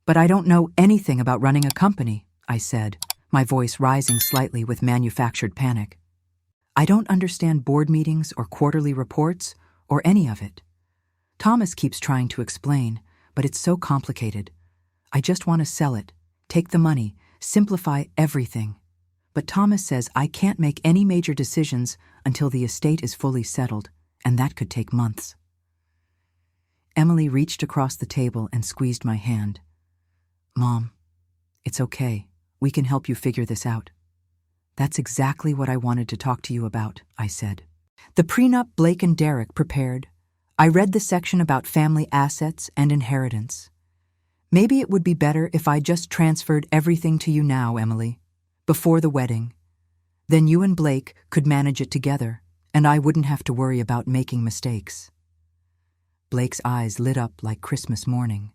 "But I don't know anything about running a company," I said, my voice rising slightly with manufactured panic. "I don't understand board meetings or quarterly reports or any of it. Thomas keeps trying to explain, but it's so complicated. I just want to sell it, take the money, simplify everything. But Thomas says I can't make any major decisions until the estate is fully settled, and that could take months." Emily reached across the table and squeezed my hand. "Mom, it's okay. We can help you figure this out." "That's exactly what I wanted to talk to you about," I said. The prenup Blake and Derek prepared. I read the section about family assets and inheritance. "Maybe it would be better if I just transferred everything to you now, Emily, before the wedding. Then you and Blake could manage it together, and I wouldn't have to worry about making mistakes." Blake's eyes lit up like Christmas morning.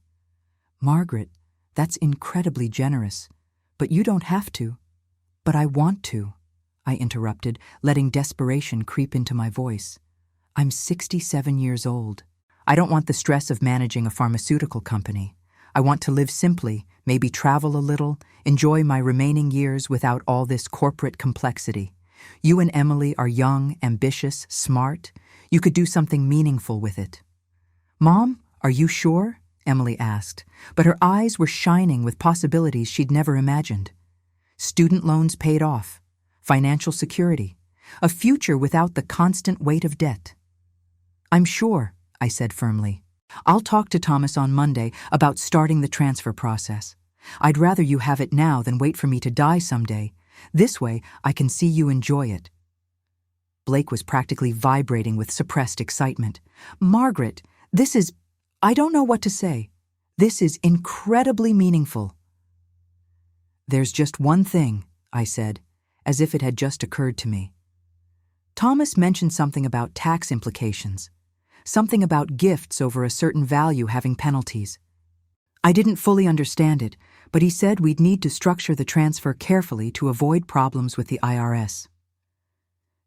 "Margaret, that's incredibly generous, but you don't have to." "But I want to," I interrupted, letting desperation creep into my voice. "I'm 67 years old. I don't want the stress of managing a pharmaceutical company. I want to live simply, maybe travel a little, enjoy my remaining years without all this corporate complexity. You and Emily are young, ambitious, smart. You could do something meaningful with it." "Mom, are you sure?" Emily asked, but her eyes were shining with possibilities she'd never imagined. Student loans paid off, financial security, a future without the constant weight of debt. "I'm sure," I said firmly. "I'll talk to Thomas on Monday about starting the transfer process. I'd rather you have it now than wait for me to die someday. This way, I can see you enjoy it." Blake was practically vibrating with suppressed excitement. "Margaret, I don't know what to say. This is incredibly meaningful." "There's just one thing," I said, as if it had just occurred to me. "Thomas mentioned something about tax implications, something about gifts over a certain value having penalties. I didn't fully understand it, but he said we'd need to structure the transfer carefully to avoid problems with the IRS."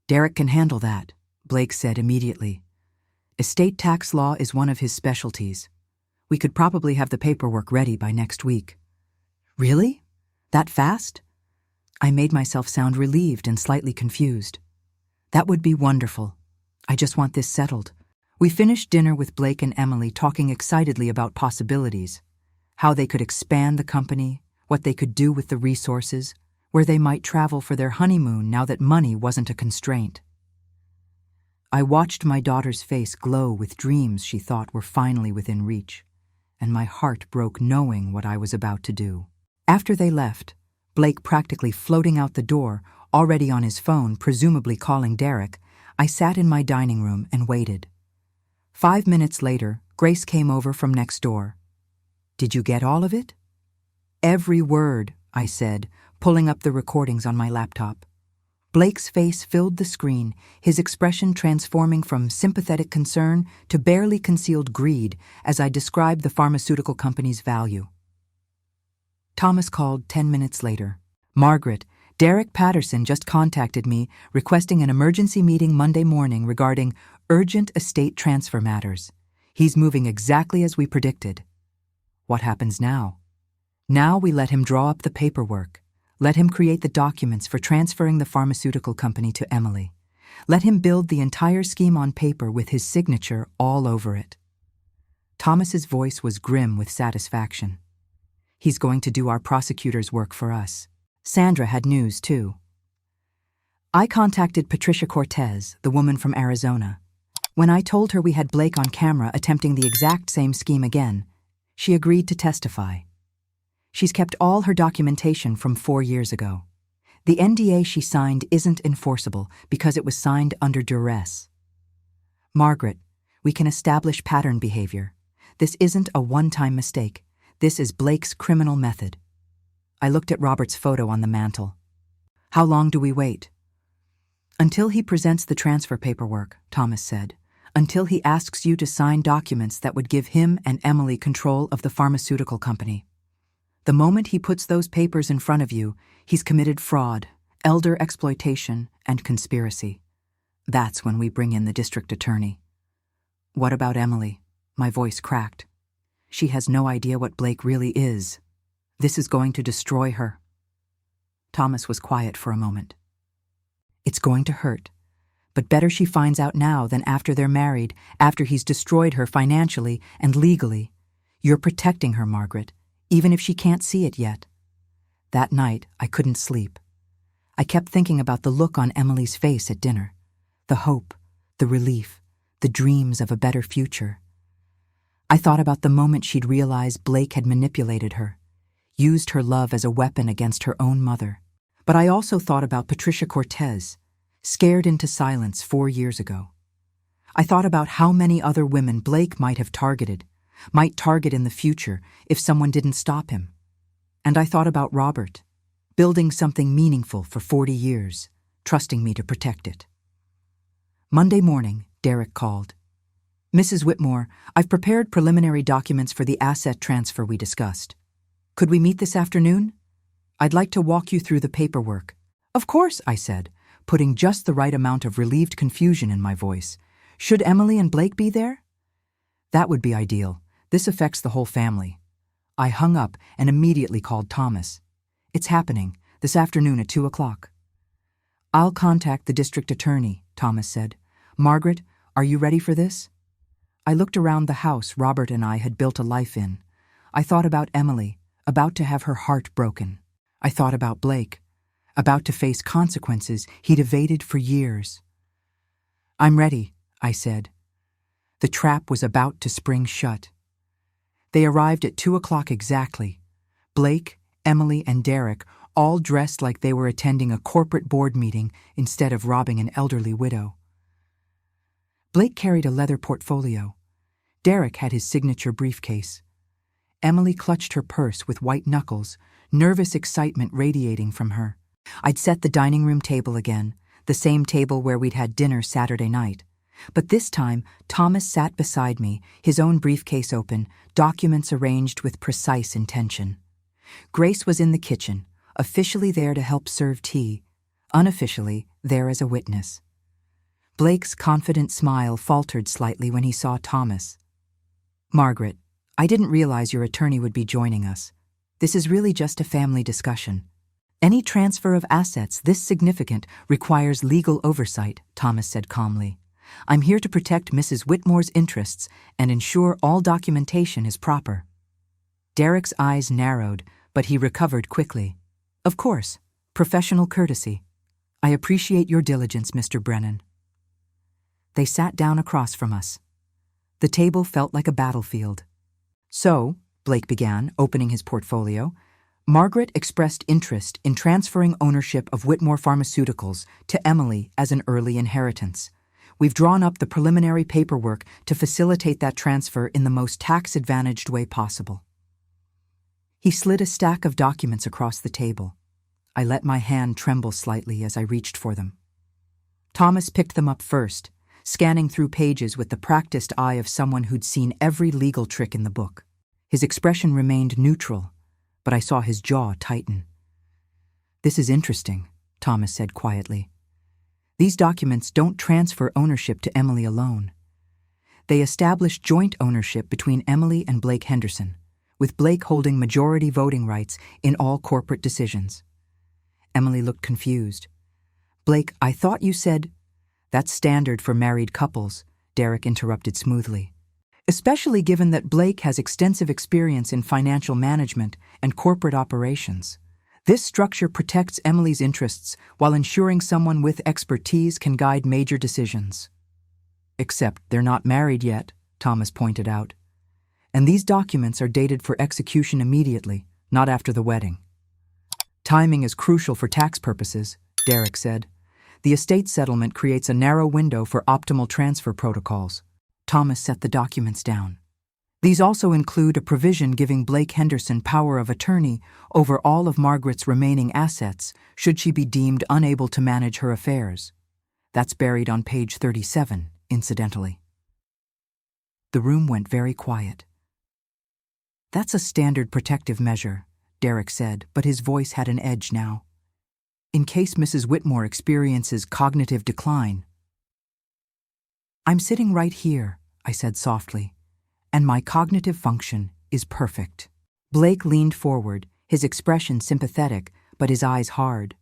"Derek can handle that," Blake said immediately. "Estate tax law is one of his specialties. We could probably have the paperwork ready by next week." "Really? That fast?" I made myself sound relieved and slightly confused. "That would be wonderful. I just want this settled." We finished dinner with Blake and Emily talking excitedly about possibilities, how they could expand the company, what they could do with the resources, where they might travel for their honeymoon now that money wasn't a constraint. I watched my daughter's face glow with dreams she thought were finally within reach, and my heart broke knowing what I was about to do. After they left, Blake practically floating out the door, already on his phone, presumably calling Derek, I sat in my dining room and waited. 5 minutes later, Grace came over from next door. "Did you get all of it?" "Every word," I said, pulling up the recordings on my laptop. Blake's face filled the screen, his expression transforming from sympathetic concern to barely concealed greed as I described the pharmaceutical company's value. Thomas called 10 minutes later. "Margaret, Derek Patterson just contacted me requesting an emergency meeting Monday morning regarding urgent estate transfer matters. He's moving exactly as we predicted." "What happens now?" "Now we let him draw up the paperwork. Let him create the documents for transferring the pharmaceutical company to Emily. Let him build the entire scheme on paper with his signature all over it." Thomas's voice was grim with satisfaction. "He's going to do our prosecutor's work for us." Sandra had news, too. I contacted Patricia Cortez, the woman from Arizona. When I told her we had Blake on camera attempting the exact same scheme again, she agreed to testify. She's kept all her documentation from 4 years ago. The NDA she signed isn't enforceable because it was signed under duress. "Margaret, we can establish pattern behavior. This isn't a one-time mistake. This is Blake's criminal method." I looked at Robert's photo on the mantel. "How long do we wait?" "Until he presents the transfer paperwork," Thomas said. "Until he asks you to sign documents that would give him and Emily control of the pharmaceutical company. The moment he puts those papers in front of you, he's committed fraud, elder exploitation, and conspiracy. That's when we bring in the district attorney." "What about Emily?" My voice cracked. "She has no idea what Blake really is. This is going to destroy her." Thomas was quiet for a moment. "It's going to hurt, but better she finds out now than after they're married, after he's destroyed her financially and legally. You're protecting her, Margaret, even if she can't see it yet." That night, I couldn't sleep. I kept thinking about the look on Emily's face at dinner, the hope, the relief, the dreams of a better future. I thought about the moment she'd realized Blake had manipulated her, used her love as a weapon against her own mother. But I also thought about Patricia Cortez, scared into silence 4 years ago. I thought about how many other women Blake might have targeted, might target in the future if someone didn't stop him. And I thought about Robert, building something meaningful for 40 years, trusting me to protect it. Monday morning, Derek called. "Mrs. Whitmore, I've prepared preliminary documents for the asset transfer we discussed. Could we meet this afternoon? I'd like to walk you through the paperwork." "Of course," I said, putting just the right amount of relieved confusion in my voice. "Should Emily and Blake be there?" "That would be ideal. This affects the whole family." I hung up and immediately called Thomas. "It's happening, this afternoon at 2 o'clock. I'll contact the district attorney, Thomas said. Margaret, are you ready for this? I looked around the house Robert and I had built a life in. I thought about Emily, about to have her heart broken. I thought about Blake, about to face consequences he'd evaded for years. I'm ready, I said. The trap was about to spring shut. They arrived at 2 o'clock exactly. Blake, Emily, and Derek, all dressed like they were attending a corporate board meeting instead of robbing an elderly widow. Blake carried a leather portfolio. Derek had his signature briefcase. Emily clutched her purse with white knuckles, nervous excitement radiating from her. I'd set the dining room table again, the same table where we'd had dinner Saturday night. But this time, Thomas sat beside me, his own briefcase open, documents arranged with precise intention. Grace was in the kitchen, officially there to help serve tea, unofficially there as a witness. Blake's confident smile faltered slightly when he saw Thomas. Margaret, I didn't realize your attorney would be joining us. This is really just a family discussion. Any transfer of assets this significant requires legal oversight, Thomas said calmly. I'm here to protect Mrs. Whitmore's interests and ensure all documentation is proper. Derek's eyes narrowed, but he recovered quickly. Of course, professional courtesy. I appreciate your diligence, Mr. Brennan. They sat down across from us. The table felt like a battlefield. So, Blake began, opening his portfolio, Margaret expressed interest in transferring ownership of Whitmore Pharmaceuticals to Emily as an early inheritance. We've drawn up the preliminary paperwork to facilitate that transfer in the most tax-advantaged way possible. He slid a stack of documents across the table. I let my hand tremble slightly as I reached for them. Thomas picked them up first, scanning through pages with the practiced eye of someone who'd seen every legal trick in the book. His expression remained neutral, but I saw his jaw tighten. This is interesting, Thomas said quietly. These documents don't transfer ownership to Emily alone. They establish joint ownership between Emily and Blake Henderson, with Blake holding majority voting rights in all corporate decisions. Emily looked confused. Blake, I thought you said... That's standard for married couples, Derek interrupted smoothly. Especially given that Blake has extensive experience in financial management and corporate operations. This structure protects Emily's interests while ensuring someone with expertise can guide major decisions. Except they're not married yet, Thomas pointed out. And these documents are dated for execution immediately, not after the wedding. Timing is crucial for tax purposes, Derek said. The estate settlement creates a narrow window for optimal transfer protocols. Thomas set the documents down. These also include a provision giving Blake Henderson power of attorney over all of Margaret's remaining assets should she be deemed unable to manage her affairs. That's buried on page 37, incidentally. The room went very quiet. That's a standard protective measure, Derek said, but his voice had an edge now. In case Mrs. Whitmore experiences cognitive decline. I'm sitting right here, I said softly, and my cognitive function is perfect. Blake leaned forward, his expression sympathetic, but his eyes hard.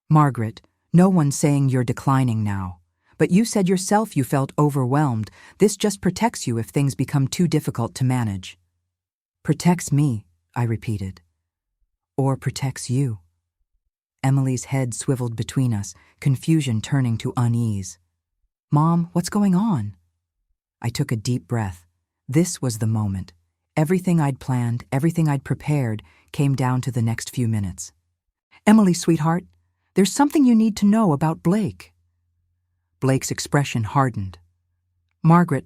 Margaret, no one's saying you're declining now, but you said yourself you felt overwhelmed. This just protects you if things become too difficult to manage. Protects me, I repeated. Or protects you. Emily's head swiveled between us, confusion turning to unease. Mom, what's going on? I took a deep breath. This was the moment. Everything I'd planned, everything I'd prepared, came down to the next few minutes. Emily, sweetheart, there's something you need to know about Blake. Blake's expression hardened. Margaret,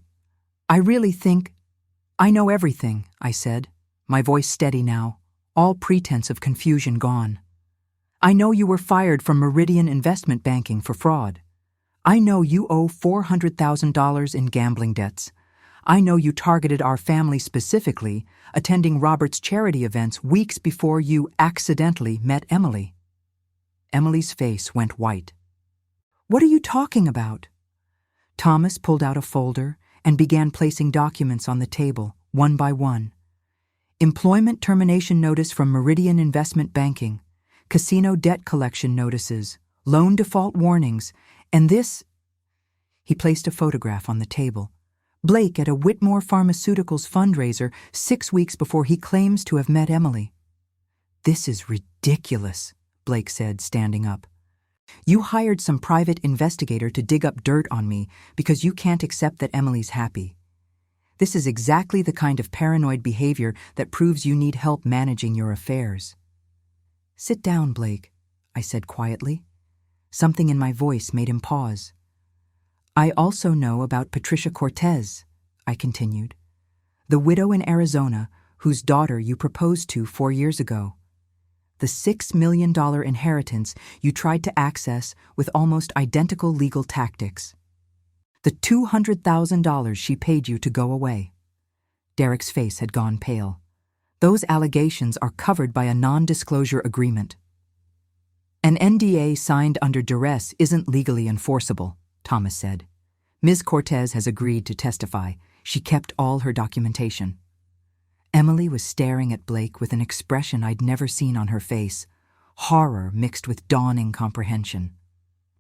I really think... I know everything, I said, my voice steady now, all pretense of confusion gone. I know you were fired from Meridian Investment Banking for fraud. I know you owe $400,000 in gambling debts. I know you targeted our family specifically, attending Robert's charity events weeks before you accidentally met Emily. Emily's face went white. What are you talking about? Thomas pulled out a folder and began placing documents on the table, one by one. Employment termination notice from Meridian Investment Banking, casino debt collection notices, loan default warnings, and this. He placed a photograph on the table. Blake at a Whitmore Pharmaceuticals fundraiser 6 weeks before he claims to have met Emily. This is ridiculous, Blake said, standing up. You hired some private investigator to dig up dirt on me because you can't accept that Emily's happy. This is exactly the kind of paranoid behavior that proves you need help managing your affairs. Sit down, Blake, I said quietly. Something in my voice made him pause. I also know about Patricia Cortez, I continued, the widow in Arizona whose daughter you proposed to 4 years ago. The $6 million inheritance you tried to access with almost identical legal tactics. The $200,000 she paid you to go away. Derek's face had gone pale. Those allegations are covered by a non-disclosure agreement. An NDA signed under duress isn't legally enforceable, Thomas said. Ms. Cortez has agreed to testify. She kept all her documentation. Emily was staring at Blake with an expression I'd never seen on her face, horror mixed with dawning comprehension.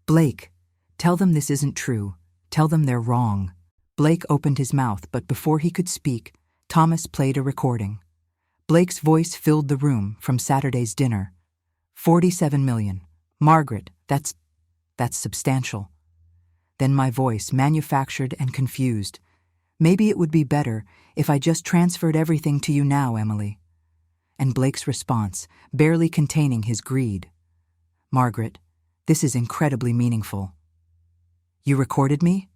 Blake, tell them this isn't true. Tell them they're wrong. Blake opened his mouth, but before he could speak, Thomas played a recording. Blake's voice filled the room from Saturday's dinner. 47 million. Margaret, that's substantial. Then my voice, manufactured and confused. Maybe it would be better if I just transferred everything to you now, Emily. And Blake's response, barely containing his greed. Margaret, this is incredibly meaningful. You recorded me?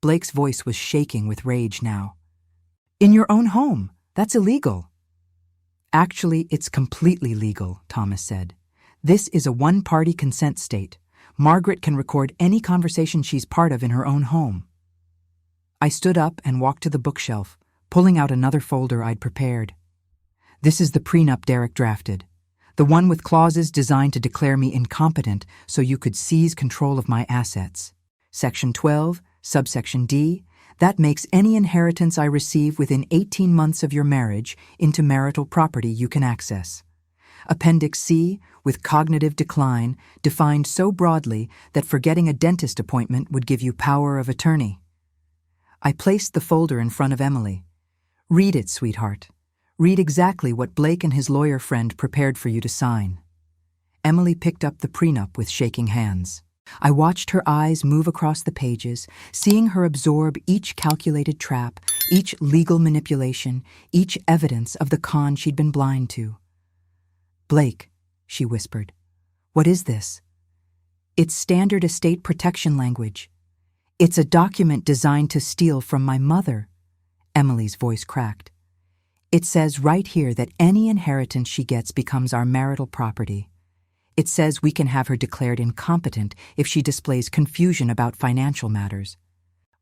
Blake's voice was shaking with rage now. In your own home. That's illegal. Actually, it's completely legal, Thomas said. This is a one-party consent state. Margaret can record any conversation she's part of in her own home. I stood up and walked to the bookshelf, pulling out another folder I'd prepared. This is the prenup Derek drafted, the one with clauses designed to declare me incompetent so you could seize control of my assets. Section 12, subsection D, that makes any inheritance I receive within 18 months of your marriage into marital property you can access. Appendix C, with cognitive decline, defined so broadly that forgetting a dentist appointment would give you power of attorney. I placed the folder in front of Emily. Read it, sweetheart. Read exactly what Blake and his lawyer friend prepared for you to sign. Emily picked up the prenup with shaking hands. I watched her eyes move across the pages, seeing her absorb each calculated trap, each legal manipulation, each evidence of the con she'd been blind to. Blake, she whispered, what is this? It's standard estate protection language. It's a document designed to steal from my mother. Emily's voice cracked. It says right here that any inheritance she gets becomes our marital property. It says we can have her declared incompetent if she displays confusion about financial matters.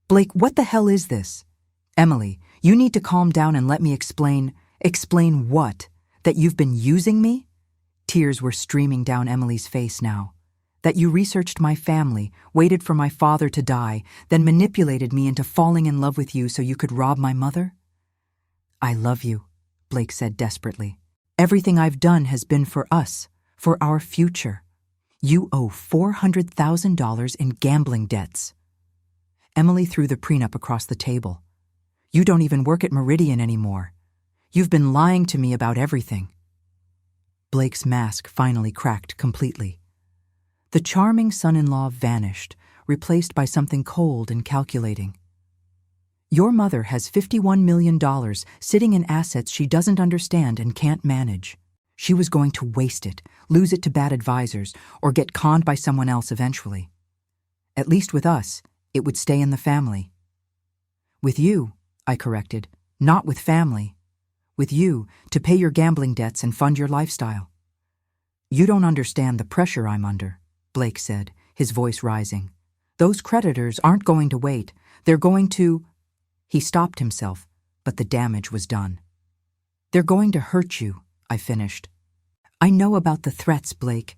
Blake, what the hell is this? Emily, you need to calm down and let me explain. Explain what? That you've been using me? Tears were streaming down Emily's face now. That you researched my family, waited for my father to die, then manipulated me into falling in love with you so you could rob my mother? I love you, Blake said desperately. Everything I've done has been for us, for our future. You owe $400,000 in gambling debts. Emily threw the prenup across the table. You don't even work at Meridian anymore. You've been lying to me about everything. Blake's mask finally cracked completely. The charming son-in-law vanished, replaced by something cold and calculating. Your mother has $51 million sitting in assets she doesn't understand and can't manage. She was going to waste it, lose it to bad advisors, or get conned by someone else eventually. At least with us, it would stay in the family. With you, I corrected, not with family. With you, to pay your gambling debts and fund your lifestyle. You don't understand the pressure I'm under, Blake said, his voice rising. Those creditors aren't going to wait. They're going to... He stopped himself, but the damage was done. They're going to hurt you, I finished. I know about the threats, Blake.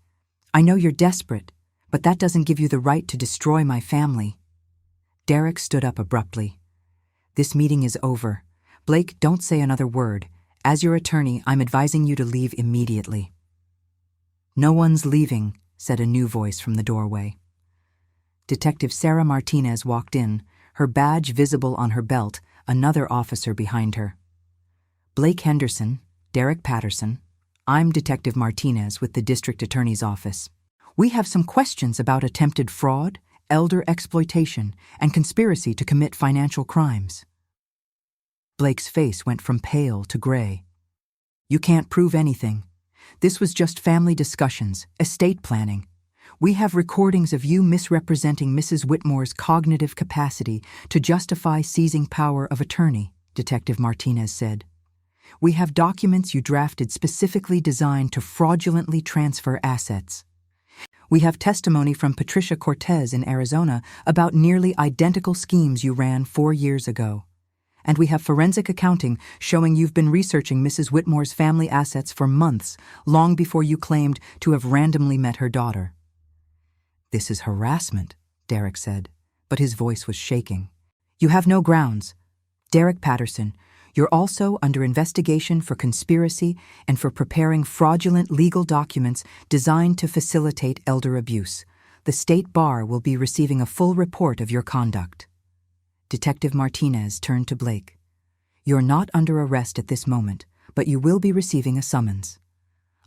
I know you're desperate, but that doesn't give you the right to destroy my family. Derek stood up abruptly. This meeting is over. Blake, don't say another word. As your attorney, I'm advising you to leave immediately. No one's leaving, said a new voice from the doorway. Detective Sarah Martinez walked in, her badge visible on her belt, another officer behind her. Blake Henderson, Derek Patterson. I'm Detective Martinez with the District Attorney's Office. We have some questions about attempted fraud, elder exploitation, and conspiracy to commit financial crimes. Blake's face went from pale to gray. You can't prove anything. This was just family discussions, estate planning. We have recordings of you misrepresenting Mrs. Whitmore's cognitive capacity to justify seizing power of attorney, Detective Martinez said. We have documents you drafted specifically designed to fraudulently transfer assets. We have testimony from Patricia Cortez in Arizona about nearly identical schemes you ran 4 years ago. And we have forensic accounting showing you've been researching Mrs. Whitmore's family assets for months, long before you claimed to have randomly met her daughter. This is harassment, Derek said, but his voice was shaking. You have no grounds. Derek Patterson, you're also under investigation for conspiracy and for preparing fraudulent legal documents designed to facilitate elder abuse. The State Bar will be receiving a full report of your conduct. Detective Martinez turned to Blake. You're not under arrest at this moment, but you will be receiving a summons.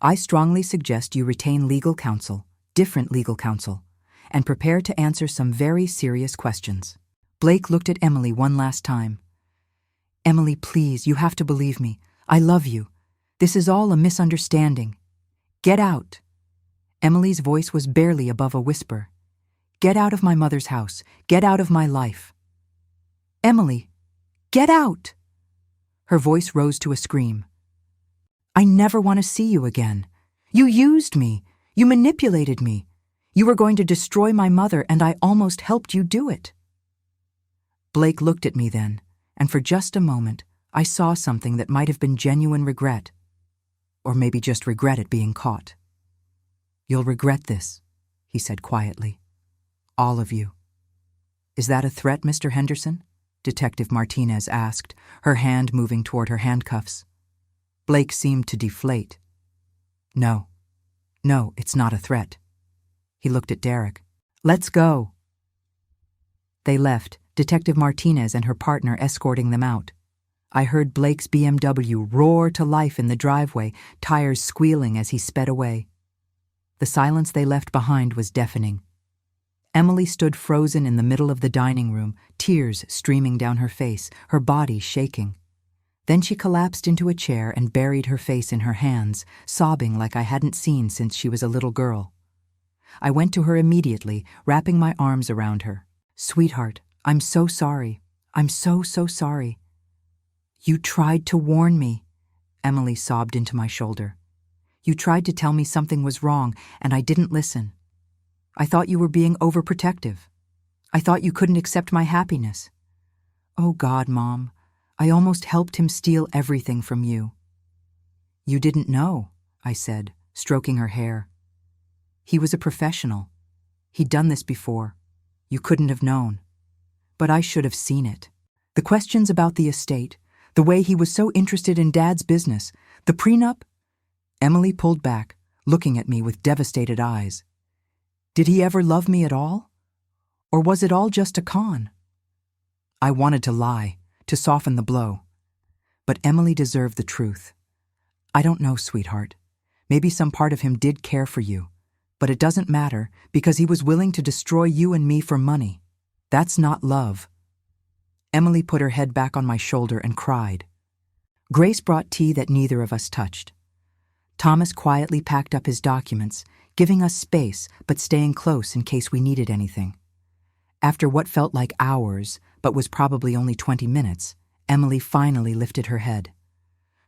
I strongly suggest you retain legal counsel, different legal counsel, and prepare to answer some very serious questions. Blake looked at Emily one last time. Emily, please, you have to believe me. I love you. This is all a misunderstanding. Get out. Emily's voice was barely above a whisper. Get out of my mother's house. Get out of my life. Emily, get out! Her voice rose to a scream. I never want to see you again. You used me. You manipulated me. You were going to destroy my mother, and I almost helped you do it. Blake looked at me then, and for just a moment, I saw something that might have been genuine regret. Or maybe just regret at being caught. You'll regret this, he said quietly. All of you. Is that a threat, Mr. Henderson? Detective Martinez asked, her hand moving toward her handcuffs. Blake seemed to deflate. No, it's not a threat. He looked at Derek. Let's go. They left, Detective Martinez and her partner escorting them out. I heard Blake's BMW roar to life in the driveway, tires squealing as he sped away. The silence they left behind was deafening. Emily stood frozen in the middle of the dining room, tears streaming down her face, her body shaking. Then she collapsed into a chair and buried her face in her hands, sobbing like I hadn't seen since she was a little girl. I went to her immediately, wrapping my arms around her. Sweetheart, I'm so sorry. I'm so sorry. You tried to warn me, Emily sobbed into my shoulder. You tried to tell me something was wrong, and I didn't listen. I thought you were being overprotective. I thought you couldn't accept my happiness. Oh God, Mom, I almost helped him steal everything from you. You didn't know, I said, stroking her hair. He was a professional. He'd done this before. You couldn't have known. But I should have seen it. The questions about the estate, the way he was so interested in Dad's business, the prenup. Emily pulled back, looking at me with devastated eyes. Did he ever love me at all? Or was it all just a con? I wanted to lie, to soften the blow. But Emily deserved the truth. I don't know, sweetheart. Maybe some part of him did care for you. But it doesn't matter because he was willing to destroy you and me for money. That's not love. Emily put her head back on my shoulder and cried. Grace brought tea that neither of us touched. Thomas quietly packed up his documents, giving us space but staying close in case we needed anything. After what felt like hours, but was probably only 20 minutes, Emily finally lifted her head.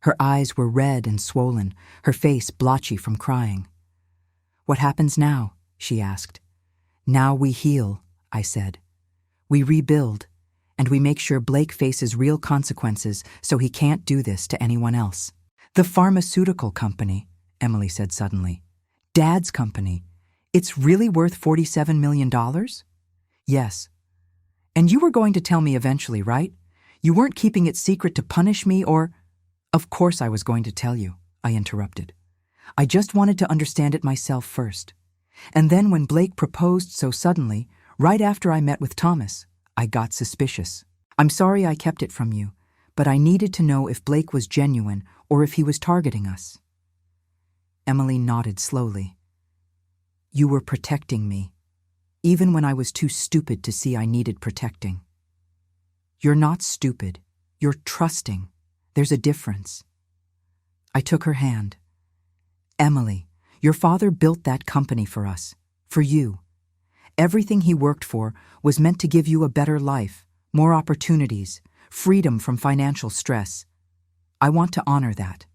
Her eyes were red and swollen, her face blotchy from crying. What happens now? She asked. Now we heal, I said. We rebuild, and we make sure Blake faces real consequences so he can't do this to anyone else. The pharmaceutical company, Emily said suddenly. Dad's company. It's really worth $47 million? Yes. And you were going to tell me eventually, right? You weren't keeping it secret to punish me or… Of course I was going to tell you, I interrupted. I just wanted to understand it myself first. And then when Blake proposed so suddenly, right after I met with Thomas, I got suspicious. I'm sorry I kept it from you, but I needed to know if Blake was genuine or if he was targeting us. Emily nodded slowly. You were protecting me, even when I was too stupid to see I needed protecting. You're not stupid. You're trusting. There's a difference. I took her hand. Emily, your father built that company for us, for you. Everything he worked for was meant to give you a better life, more opportunities, freedom from financial stress. I want to honor that.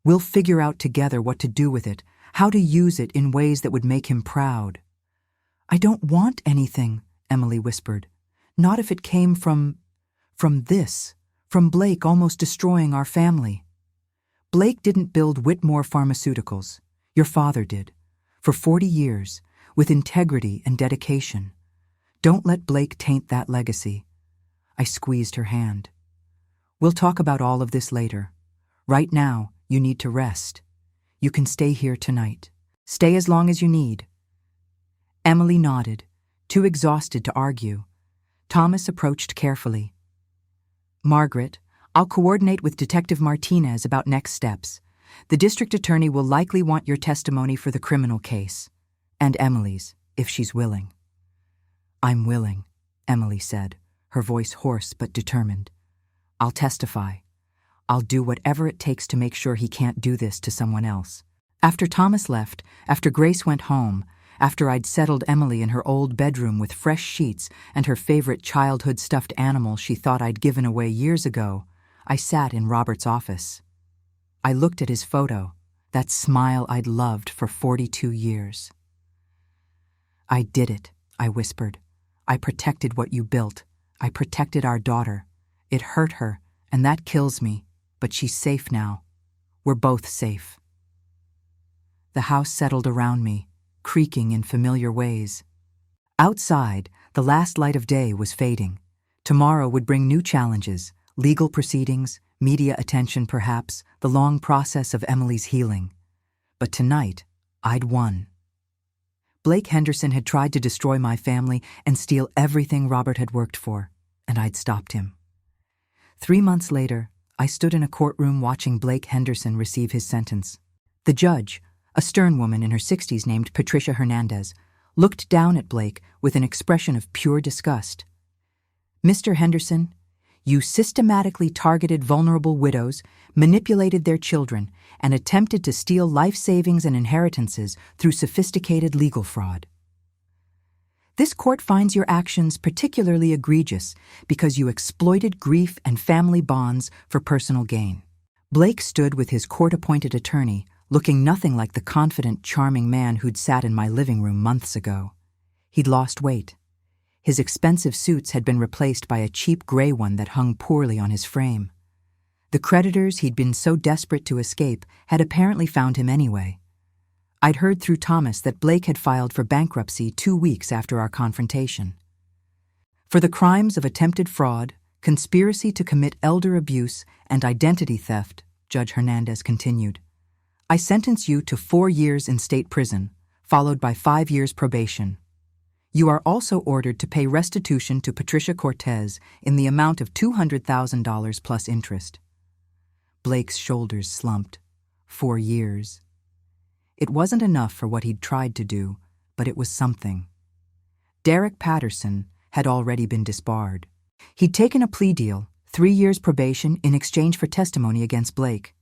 We'll figure out together what to do with it, how to use it in ways that would make him proud. I don't want anything, Emily whispered. Not if it came from this, from Blake almost destroying our family. Blake didn't build Whitmore Pharmaceuticals. Your father did. For 40 years, with integrity and dedication. Don't let Blake taint that legacy. I squeezed her hand. We'll talk about all of this later. Right now, you need to rest. You can stay here tonight. Stay as long as you need. Emily nodded, too exhausted to argue. Thomas approached carefully. Margaret, I'll coordinate with Detective Martinez about next steps. The district attorney will likely want your testimony for the criminal case. And Emily's, if she's willing. I'm willing, Emily said, her voice hoarse but determined. I'll testify. I'll do whatever it takes to make sure he can't do this to someone else. After Thomas left, after Grace went home, after I'd settled Emily in her old bedroom with fresh sheets and her favorite childhood stuffed animal she thought I'd given away years ago, I sat in Robert's office. I looked at his photo, that smile I'd loved for 42 years. I did it, I whispered. I protected what you built. I protected our daughter. It hurt her, and that kills me, but she's safe now. We're both safe. The house settled around me, creaking in familiar ways. Outside, the last light of day was fading. Tomorrow would bring new challenges, legal proceedings, media attention perhaps, the long process of Emily's healing. But tonight, I'd won. Blake Henderson had tried to destroy my family and steal everything Robert had worked for, and I'd stopped him. 3 months later, I stood in a courtroom watching Blake Henderson receive his sentence. The judge, a stern woman in her 60s named Patricia Hernandez, looked down at Blake with an expression of pure disgust. Mr. Henderson, you systematically targeted vulnerable widows, manipulated their children, and attempted to steal life savings and inheritances through sophisticated legal fraud. This court finds your actions particularly egregious because you exploited grief and family bonds for personal gain. Blake stood with his court-appointed attorney, looking nothing like the confident, charming man who'd sat in my living room months ago. He'd lost weight. His expensive suits had been replaced by a cheap gray one that hung poorly on his frame. The creditors he'd been so desperate to escape had apparently found him anyway. I'd heard through Thomas that Blake had filed for bankruptcy 2 weeks after our confrontation. For the crimes of attempted fraud, conspiracy to commit elder abuse, and identity theft, Judge Hernandez continued, I sentence you to 4 years in state prison, followed by 5 years probation. You are also ordered to pay restitution to Patricia Cortez in the amount of $200,000 plus interest. Blake's shoulders slumped. 4 years. It wasn't enough for what he'd tried to do, but it was something. Derek Patterson had already been disbarred. He'd taken a plea deal, 3 years probation in exchange for testimony against Blake.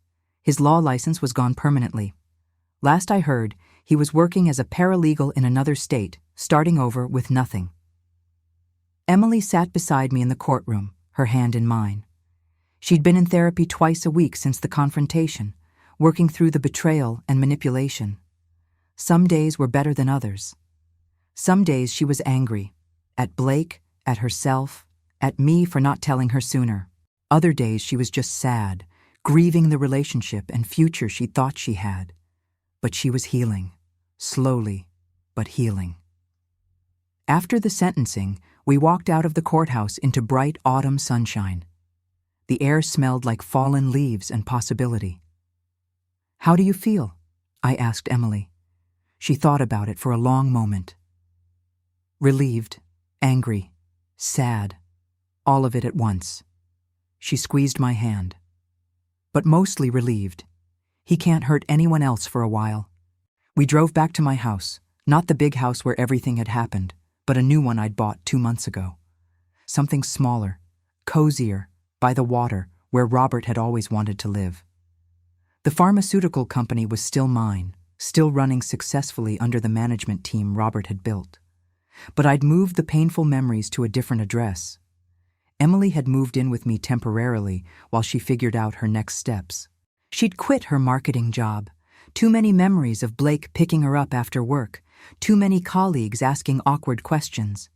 His law license was gone permanently. Last I heard, he was working as a paralegal in another state, starting over with nothing. Emily sat beside me in the courtroom, her hand in mine. She'd been in therapy twice a week since the confrontation, working through the betrayal and manipulation. Some days were better than others. Some days she was angry, at Blake, at herself, at me for not telling her sooner. Other days she was just sad, grieving the relationship and future she thought she had. But she was healing, slowly, but healing. After the sentencing, we walked out of the courthouse into bright autumn sunshine. The air smelled like fallen leaves and possibility. How do you feel? I asked Emily. She thought about it for a long moment. Relieved, angry, sad, all of it at once. She squeezed my hand. But mostly relieved. He can't hurt anyone else for a while. We drove back to my house, not the big house where everything had happened, but a new one I'd bought 2 months ago. Something smaller, cozier, by the water, where Robert had always wanted to live. The pharmaceutical company was still mine, still running successfully under the management team Robert had built. But I'd moved the painful memories to a different address. Emily had moved in with me temporarily while she figured out her next steps. She'd quit her marketing job. Too many memories of Blake picking her up after work, too many colleagues asking awkward questions.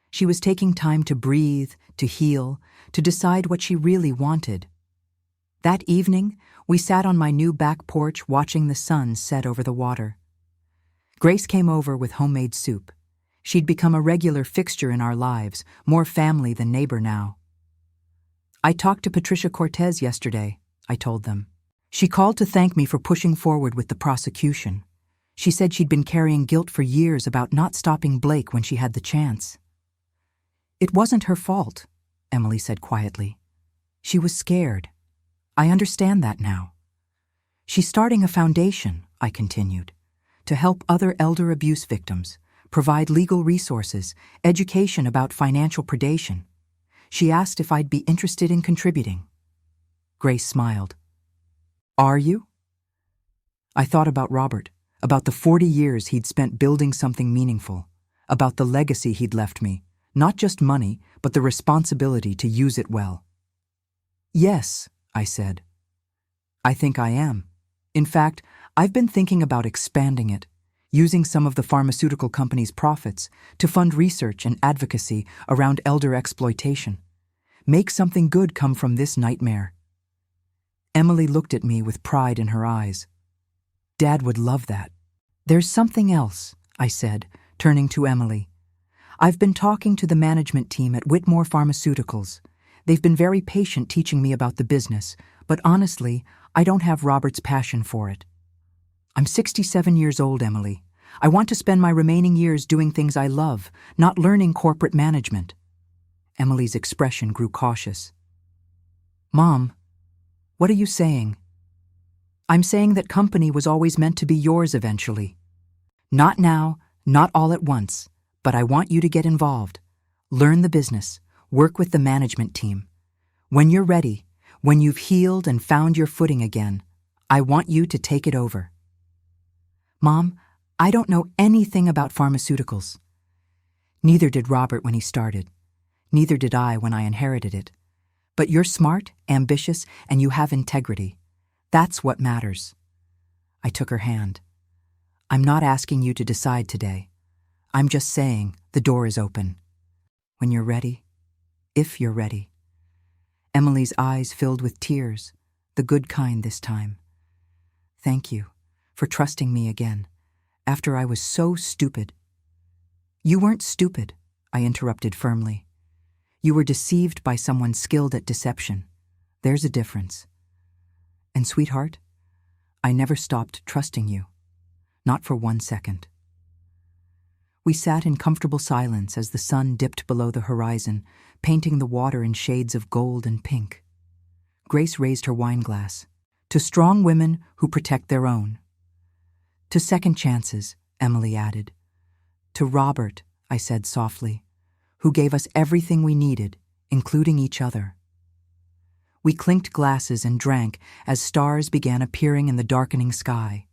She was taking time to breathe, to heal, to decide what she really wanted. That evening, we sat on my new back porch watching the sun set over the water. Grace came over with homemade soup. She'd become a regular fixture in our lives, more family than neighbor now. I talked to Patricia Cortez yesterday, I told them. She called to thank me for pushing forward with the prosecution. She said she'd been carrying guilt for years about not stopping Blake when she had the chance. It wasn't her fault, Emily said quietly. She was scared. I understand that now. She's starting a foundation, I continued, to help other elder abuse victims, provide legal resources, education about financial predation. She asked if I'd be interested in contributing. Grace smiled. Are you? I thought about Robert, about the 40 years he'd spent building something meaningful, about the legacy he'd left me, not just money, but the responsibility to use it well. Yes, I said. I think I am. In fact, I've been thinking about expanding it, using some of the pharmaceutical company's profits to fund research and advocacy around elder exploitation. Make something good come from this nightmare. Emily looked at me with pride in her eyes. Dad would love that. There's something else, I said, turning to Emily. I've been talking to the management team at Whitmore Pharmaceuticals. They've been very patient teaching me about the business, but honestly, I don't have Robert's passion for it. I'm 67 years old, Emily. I want to spend my remaining years doing things I love, not learning corporate management. Emily's expression grew cautious. Mom, what are you saying? I'm saying that company was always meant to be yours eventually. Not now, not all at once, but I want you to get involved. Learn the business, work with the management team. When you're ready, when you've healed and found your footing again, I want you to take it over. Mom, I don't know anything about pharmaceuticals. Neither did Robert when he started. Neither did I when I inherited it. But you're smart, ambitious, and you have integrity. That's what matters. I took her hand. I'm not asking you to decide today. I'm just saying the door is open. When you're ready, if you're ready. Emily's eyes filled with tears, the good kind this time. Thank you for trusting me again, after I was so stupid. You weren't stupid, I interrupted firmly. You were deceived by someone skilled at deception. There's a difference. And sweetheart, I never stopped trusting you. Not for 1 second. We sat in comfortable silence as the sun dipped below the horizon, painting the water in shades of gold and pink. Grace raised her wine glass. To strong women who protect their own. To second chances, Emily added. To Robert, I said softly, who gave us everything we needed, including each other. We clinked glasses and drank as stars began appearing in the darkening sky.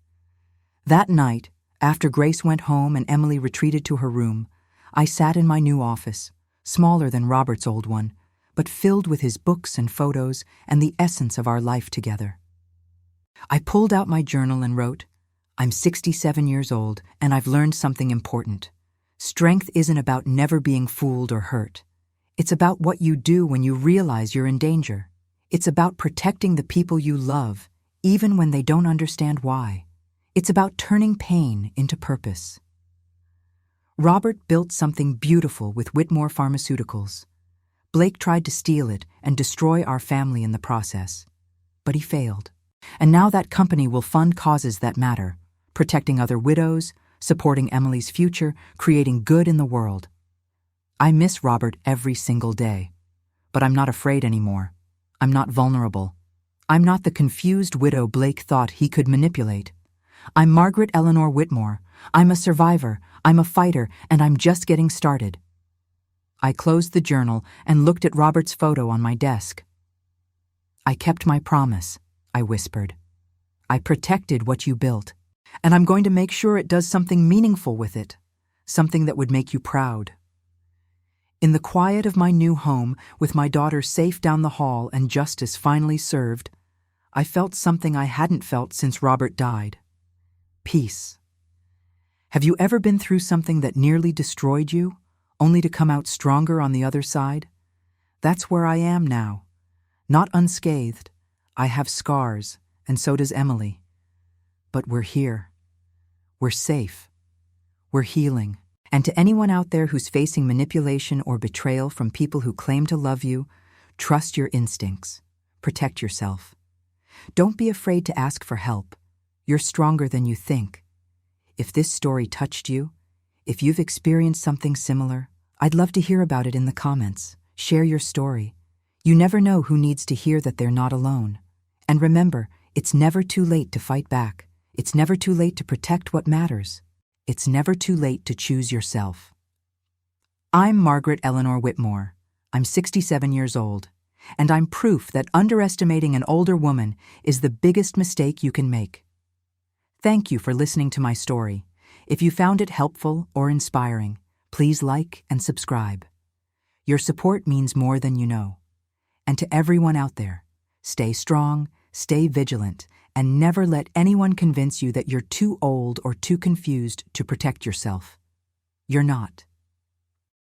That night, after Grace went home and Emily retreated to her room, I sat in my new office, smaller than Robert's old one, but filled with his books and photos and the essence of our life together. I pulled out my journal and wrote, I'm 67 years old and I've learned something important. Strength isn't about never being fooled or hurt. It's about what you do when you realize you're in danger. It's about protecting the people you love, even when they don't understand why. It's about turning pain into purpose. Robert built something beautiful with Whitmore Pharmaceuticals. Blake tried to steal it and destroy our family in the process. But he failed. And now that company will fund causes that matter, protecting other widows, supporting Emily's future, creating good in the world. I miss Robert every single day. But I'm not afraid anymore. I'm not vulnerable. I'm not the confused widow Blake thought he could manipulate. I'm Margaret Eleanor Whitmore. I'm a survivor, I'm a fighter, and I'm just getting started. I closed the journal and looked at Robert's photo on my desk. I kept my promise, I whispered. I protected what you built, and I'm going to make sure it does something meaningful with it, something that would make you proud. In the quiet of my new home, with my daughter safe down the hall and justice finally served, I felt something I hadn't felt since Robert died. Peace. Have you ever been through something that nearly destroyed you, only to come out stronger on the other side? That's where I am now. Not unscathed. I have scars, and so does Emily. But we're here. We're safe. We're healing. And to anyone out there who's facing manipulation or betrayal from people who claim to love you, trust your instincts. Protect yourself. Don't be afraid to ask for help. You're stronger than you think. If this story touched you, if you've experienced something similar, I'd love to hear about it in the comments. Share your story. You never know who needs to hear that they're not alone. And remember, it's never too late to fight back. It's never too late to protect what matters. It's never too late to choose yourself. I'm Margaret Eleanor Whitmore. I'm 67 years old, and I'm proof that underestimating an older woman is the biggest mistake you can make. Thank you for listening to my story. If you found it helpful or inspiring, please like and subscribe. Your support means more than you know. And to everyone out there, stay strong, stay vigilant, and never let anyone convince you that you're too old or too confused to protect yourself. You're not.